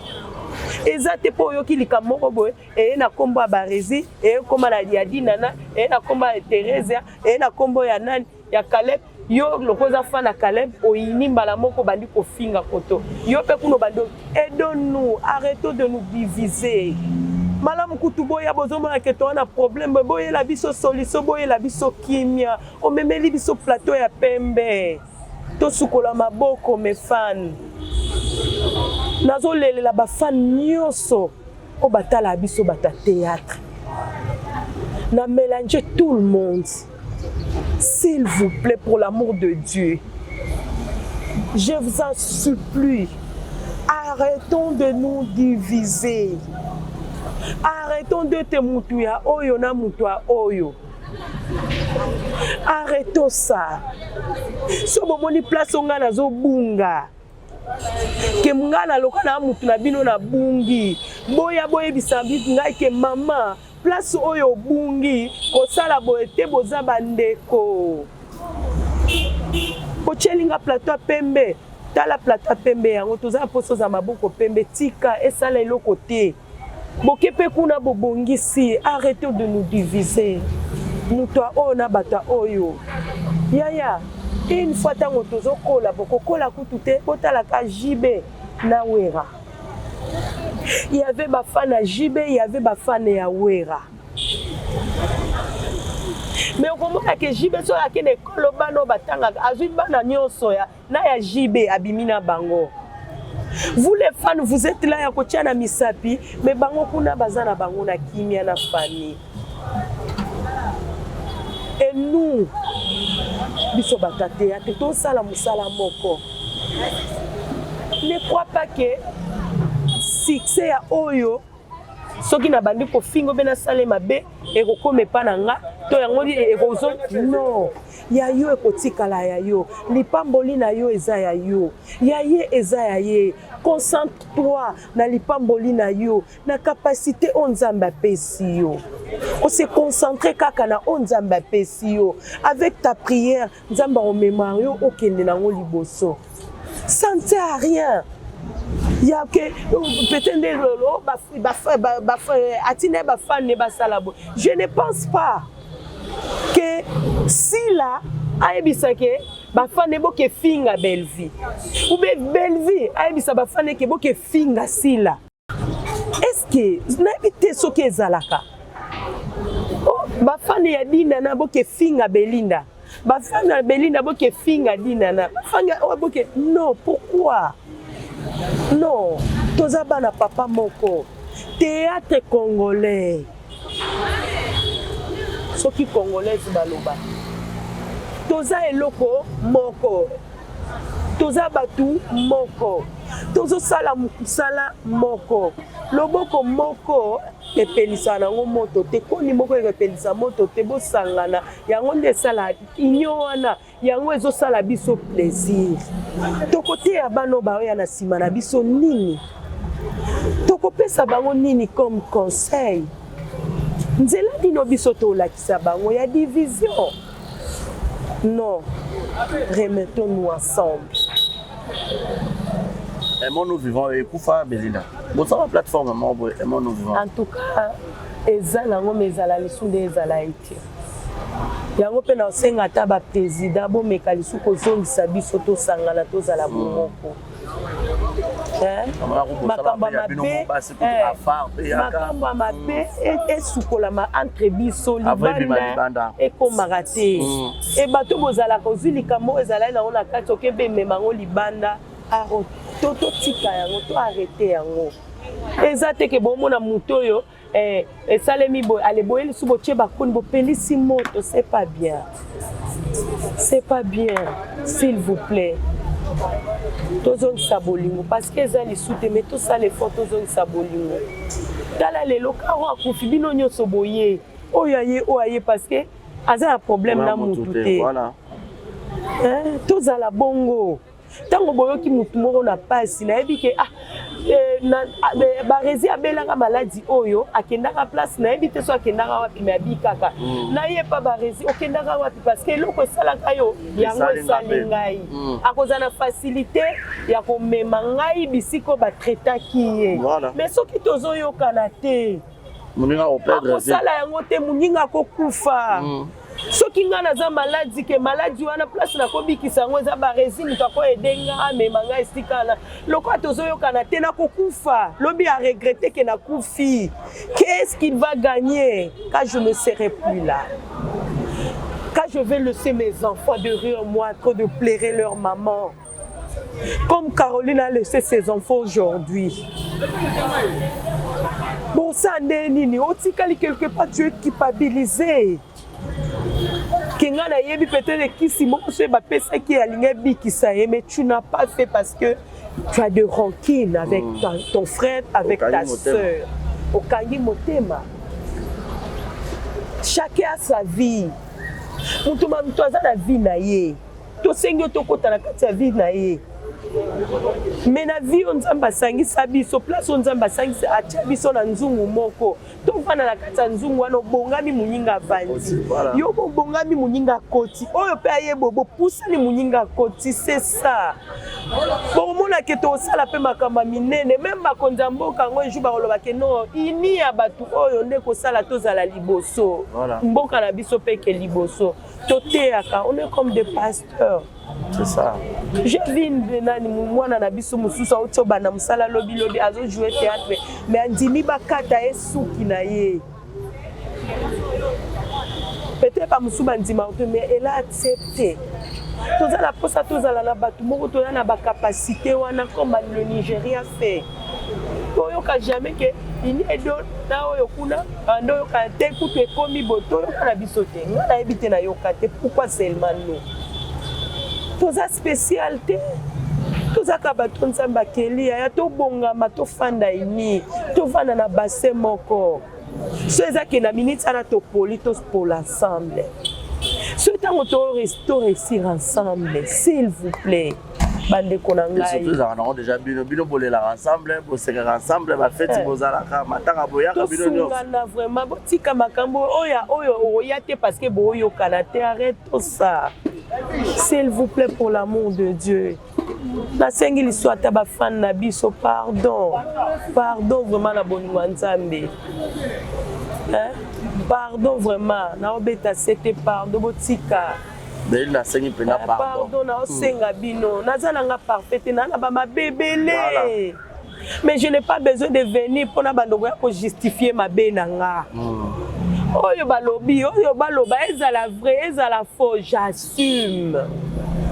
ezate po yoki likamoko boye e na kombo ya barezi e koma na Diadinana e na kombo ya Teresa e na kombo ya nani ya Caleb yo lokoza fana Caleb oyini mbala moko bandi kofinga koto yo pe kuno bando aidons-nous arrêtons de nous diviser malamu kutu boya bozomona ke to na problème boye la biso solution boye la biso kimia o memeli biso plateau ya pembe to sukola maboko me fan nazolelela ba fan nyoso o batala biso bata théâtre na mélanger tout le monde s'il vous plaît pour l'amour de Dieu je vous en supplie arrêtons de nous diviser arrêtons de te mutuya oyo na mutua oyo arrêtons ça so bomoni place onga nazo bunga ke mungana lokana mutu na bino na bungi boya bisabi ngai ke mama place oyo bungi kosala boye te boza bandeko kochelinga plateau pembe tala plateau pembe yango toza poso za maboko pembe tika esala eloko te bokepe kuna bobongisi arrêtez de nous diviser mutu ona bata oyo yaya une fois tango tozokola bokokola kutu te botalaka JB na Wera il y avait ba fan à JB il y avait ba fan ya Wera mais on comprend que JB so la kene koloba no batanga azui bana nyonso ya na ya JB abimina bango. Vous les fans vous êtes là ya kotia na misapi mais bango kuna bazana bango na kimia na famille et nous biso batate ya to sala musala moko ne crois pas que succès ya oyo soki na bandi ko fingo bena sale mabe e ko kome pananga to yango e ko zo non ya yo e kotikala ya yo lipamboli na yo eza ya yo ya ye eza ya ye concentre-toi na lipamboli na yo na capacité onzamba pesi yo on se concentrer kaka na onzamba pesi yo avec ta prière nzamba o mémoire yo okende nango liboso ça ne sert à rien. Il y a que je ne pense pas que si là aebisake bafane boke finga belle vie ou belle vie aebisa bafane ke boke finga sila est-ce que n'habite soke zalaka bafani ya Dinana boke finga Belinda. Bafani ya Belinda boke finga Dinana. Bafani ya boke non, pourquoi? Non, toza bana papa moko. Théâtre congolais. Soki congolais baloba. Toza eloko moko. Toza batu moko. Tozo sala musala moko. Loboko moko epelisa nango moto te koni moko epelisa moto te bo sangana yango nde sala inyo wana yango ezo sala biso plaisir. Tokote ya bano baoya na sima na biso nini? Tokopesa bango nini comme conseil? Nzela dino biso to lakisa bango ya division. Non, remettons-nous ensemble. Aimons nous vivons et Koufa Belinda. Bon, ça va plateforme, aimons nous vivons. En tout cas, ezala ngo mezala lisunde ezala ite. Yango pe na osenga ta ba président bo mekalisu ko zongisa biso to sangana to zala bomoko. Makamba mabe esukola ma entre biso libanda ekomaka te. E bato bozala kozulika mo ezala na ona kati okebe memango libanda aro toto tika yango to arrêter yango. Eza te ke bomona muto yo esalemi boy ale boyeli subo tie bakoni bo pelisi moto, c'est pas bien. C'est pas bien, s'il vous plaît. Tozong sabolingo parce que eza li soute mais tout ça les photos tozong sabolingo. Tala lelo karo akufi bino nyoso boye. Oyaye parce que aza un problème na mutu te. Voilà. Tozala bongo. Tango boyoki mutu moko na pasi na yebi ke barezi abelanga maladi oyo akendaka place na yebi te so akendaka wapi me abi kaka na ye pa barezi okendaka wapi parce que eloko esalaka yo yango esali ngai akoza na facilité ya komema ngai bisiko batraitaki ye mais soki tozoyokana te akosala yango te moninga akokufa. Soki nga naza maladi ke maladi wana place na kobikisa yango eza barezi mutu akoyedenga amema ngai esika na loko tozoyokana te nakokufa lobi a regretter ke nakufi. Qu'est-ce qu'il va gagner quand je ne serai plus là? Quand je vais laisser mes enfants derrière moi trop de pleurer leur maman comme Caroline a laissé ses enfants aujourd'hui. Bon ça nini otikali quelque part tu es culpabilisé. Kinga na yebi peut-être kisi moko se ba pesa ki alinga bikisa mais tu n'as pas fait parce que tu as de rancune avec ton frère, avec ta sœur. Okangi motema. Chacun a sa vie. Mutu aza na vie na ye. To sengi to kota na kati ya vie na ye. Mais na vie on nzamba sangisa biso place on nzamba sangisa atia biso na nzungu moko to vana na kati ya nzungu wana bongami munyinga vandi yo bongami munyinga koti oyo pe aye bobo pusani munyinga koti c'est ça bon mona ke to sala pe makamba minene même bakonza mboka ngo eju ba koloba ke non ini ya batu oyo nde ko sala to zala liboso mboka na biso pe ke liboso to teaka on est comme des pasteurs. C'est ça. J'ai vu nani mwana na biso mususu auto bana musala lobi azo jouer théâtre mais andimi bakata esuki na ye. Peut-être pas musuba ndima mais elle a accepté. Toza la posa toza la batu moko toza na ba capacité wana comme le Nigeria fait. Toyoka jamais que ini edo na oyo kuna ando yoka te kutu ekomi boto yoka na biso te. Ngana ebite na yoka te pourquoi seulement nous? Toza spécialité toza kabato nzamba keli ya to bongama to fanda ini to vana na bassin moko so ezaki na minute ana to politos pour l'ensemble so tango to réussir ensemble s'il vous plaît bande konanga surtout ça on a déjà bino bolela ensemble boseka ensemble ba fête bozalaka matanga boyaka bino nyo na vraiment botika makambo oyo oya te parce que boyo kanate arrête tout ça. S'il vous plaît, pour l'amour de Dieu. La sengili soit taba fan na biso pardon vraiment la bonne nzambe. Pardon vraiment na obeta c'était pardon botika. Belinda sengi pena pardon. Pardon na osenga bino nazana nga parfaite na ba mabebele. Mais je n'ai pas besoin de venir pour na bandoko ko justifier ma benanga. oyo baloba ezala vrai ezala faux j'assume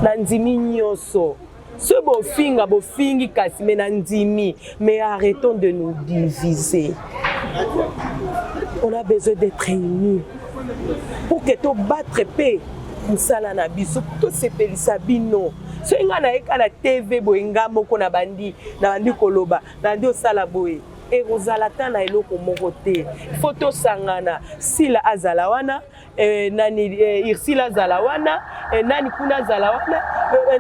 na ndimi nyonso ce bofingi kasi me na ndimi mais arrêtons de nous diviser. On a besoin d'être unis pour que to battre paix musala na biso to sepelisa bino so inga na eka na TV boyenga moko na bandi koloba na ndi osala boye erozala ta na eloko moko te photo sangana sila azala wana nani irsila azala wana nani kuna azala wana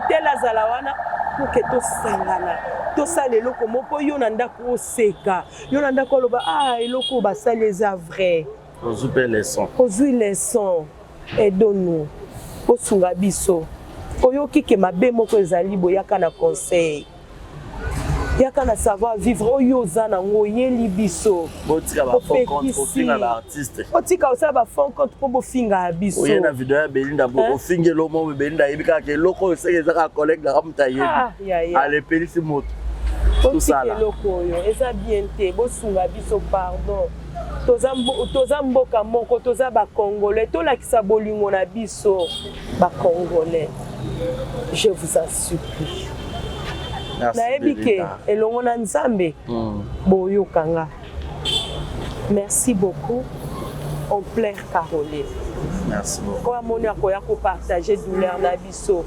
tel azala wana pour que to sangana to sala eloko moko yo na ndako oseka yo na ndako loba eloko basali eza vrai ozwi leçon aidons-nous osunga biso oyoki ke mabe moko ezali boyaka na conseil yaka na savoir vivre oyo oza nango oyeli biso botika bafofinga baartiste otika osala bafoncontre mpo bofinga biso oye na video ya Belinda ofinga elomo Belinda ayebi kaka eloko oyo seke ezaka collègue naka moto ayebi alepelisi moto otika eloko oyo eza bien te bosunga biso pardon toza mboka moko toza bakongolais tolakisa bolingo na biso bakongolais je vous en supplie nayebi ke elongo na nzambe boyokanga. Merci beaucoup on plaire Caroline. Merci beaucoup kwa moni akoya ko partager douleur na biso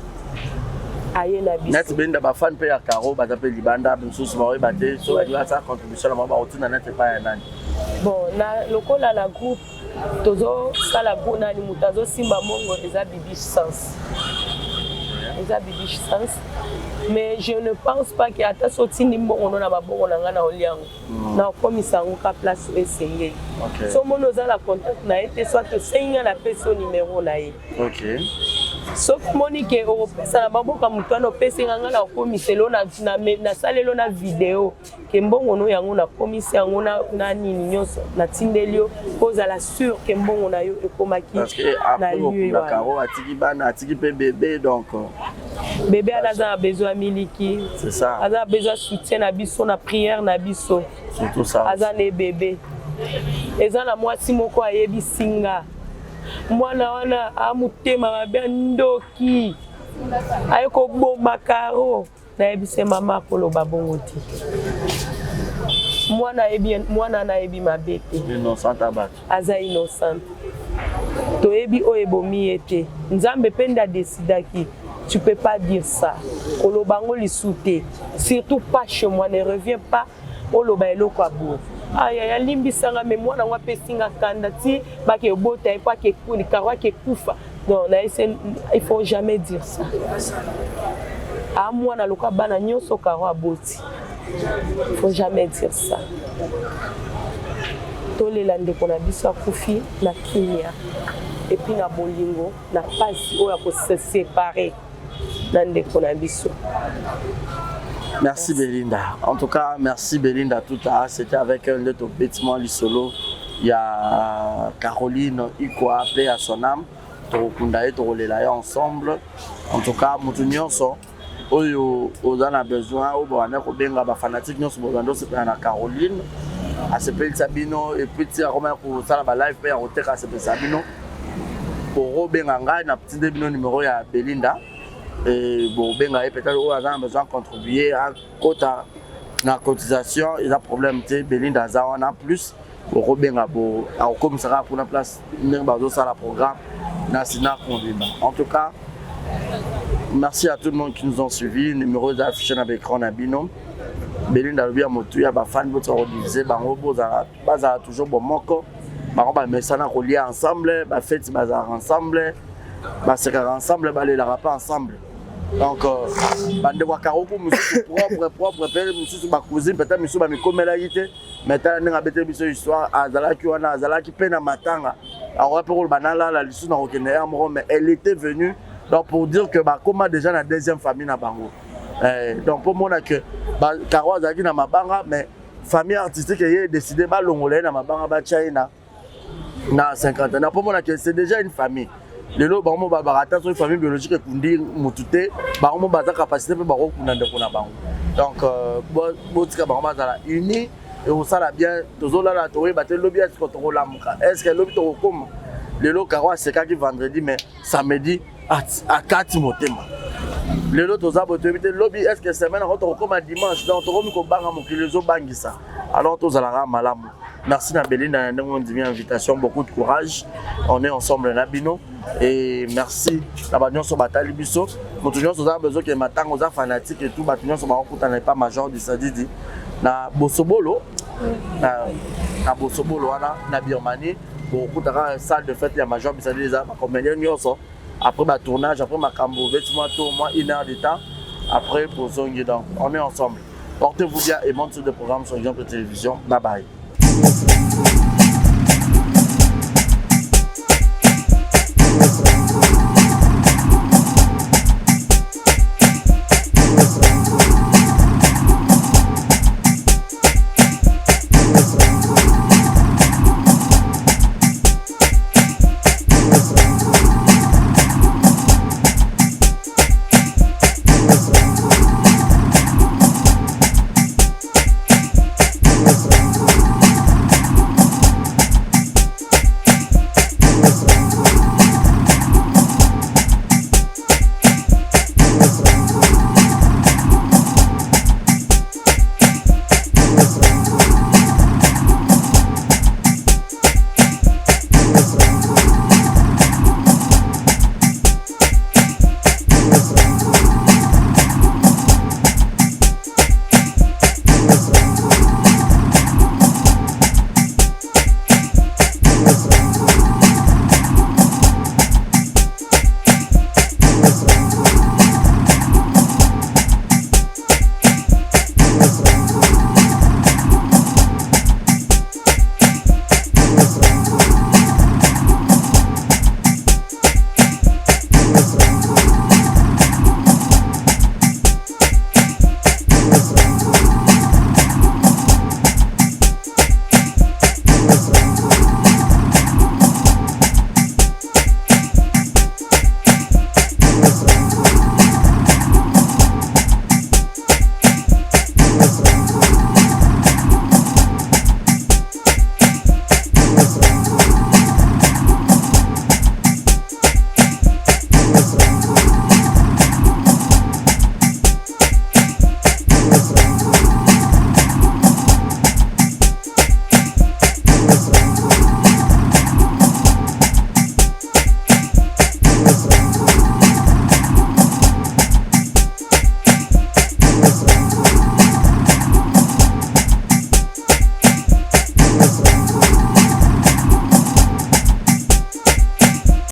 aye na biso nati benda ba fan pe ya Caro batape libanda bisusu ba oyebate so ba sa contribution na maba otina nati pa ya nani. Bon, na lokola na groupe tozo sala bona ni mutazo simba mongo eza bibiche sens. Mais je ne pense pas qu'il y a ta sorti ni mbongo na mabongo na ngana oliango. Na komisa nguka place esengeli. OK. So mono za la contact na été soit te senga na peso numéro na ye. OK. Sauf Monique européen na baboka mutano pesi nganga na komiselo na salelo na video ke mbongo no yango na komisi yango na nini nyonso na tindelio poza la sûr ke mbongo na yo ekomaki na lieu la Caro atiki bana atiki pe bébé donc bébé a besoin miliki c'est ça a besoin soutien na biso na prière na biso surtout ça azane bébé ezana mwasi moko ayebi singa mwana wana amutema mabe ndoki ayeko bomba Caro na yebise mama koloba bongo ti mwana na yebi mabe te innocent abat aza innocent to yebi oyebomi ete nzambe penda decidaki tu peux pas dire ça koloba ngo lisute surtout pas chez moi ne reviens pas oloba eloko abo aya limbisanga me mwana ngwa pesinga kanda ti bake bota et pas que kuni Caro ke kufa non na il faut jamais dire ça a mwana loka bana nyonso Caro aboti il faut jamais dire ça tolela ndeko na biso akufi na kimia et puis na bolingo na pasi oya ko se séparer na ndeko na biso. Merci Belinda. En tout cas, merci Belinda tout à l'heure. C'était avec un de tes bêtements du solo. Il y a Caroline Ikwa, paix à son âme. Tokundaye, Torolelaye ensemble. En tout cas, Moutounionso, Oyo, Ozan a besoin, Oboane, Kobenga, fanatique, Nyonso, Bogando, c'est à Caroline. À Sepel Sabino, et puis tu as remis pour ça, la live, et à Oteka, à Sepel Sabino. Pour Robenganga, il y a un petit début numéro, il y a Belinda. Et bon, peut-être qu'on a besoin de contribuer à la cotisation. Il y a un problème, Belinda on a plus. Pour comme ça, pour la place, nous avons le programme national. En tout cas, merci à tout le monde qui nous ont suivis. Le numéro d'affiché dans l'écran à Binom. Belinda Lubia Motu, il y a des fans qui ont divisé, toujours bon moko. Mais ça n'a relié ensemble, les fêtes ensemble, les ensemble, les rapports ensemble. Donc, bande wa Caro pour monsieur propre père monsieur ba cousine peut-être monsieur ba mikomelagité mais tala nga bete biso histoire azalaki wana azalaki pe na matanga alors pour banala la lisu na okende ya moro mais elle était venue donc pour dire que ba comment déjà na deuxième famille na bango donc pour moi que ba Caro azalaki na mabanga mais famille artistique est décidé ba longolé na mabanga ba China na 50 ans pour moi que c'est déjà une famille. Les lots, bah, on une famille biologique et kundi mutute, bah, on a capacité pour bah, on a donc, botika bah, on a uni et au sala bien tozola la toé ba te lobby est-ce que to lamuka est-ce que lobby to comme le lo karwa c'est qui vendredi mais samedi à 4 motema le lo toza boto te lobby est-ce que semaine to comme dimanche donc to comme ko banga mokili zo bangisa alors tozala malamu. Merci Nabeline on dit invitation, beaucoup de courage. On est ensemble Nabino et merci la bagnon sur batali biso. Continuons sur ça besoin que matin aux fanatiques et tout batillon sur barokuta n'est pas major du sadidi na bosobolo na bosobolo na Birmanie beaucoup de salle de fête ya major bisadi les comédien nyoso après ma tournage après ma cambo vêtement tout moins 1 heure de temps après pour zongi donc on est ensemble. Portez-vous bien et montez de programmes sur Exemple de télévision. Bye bye.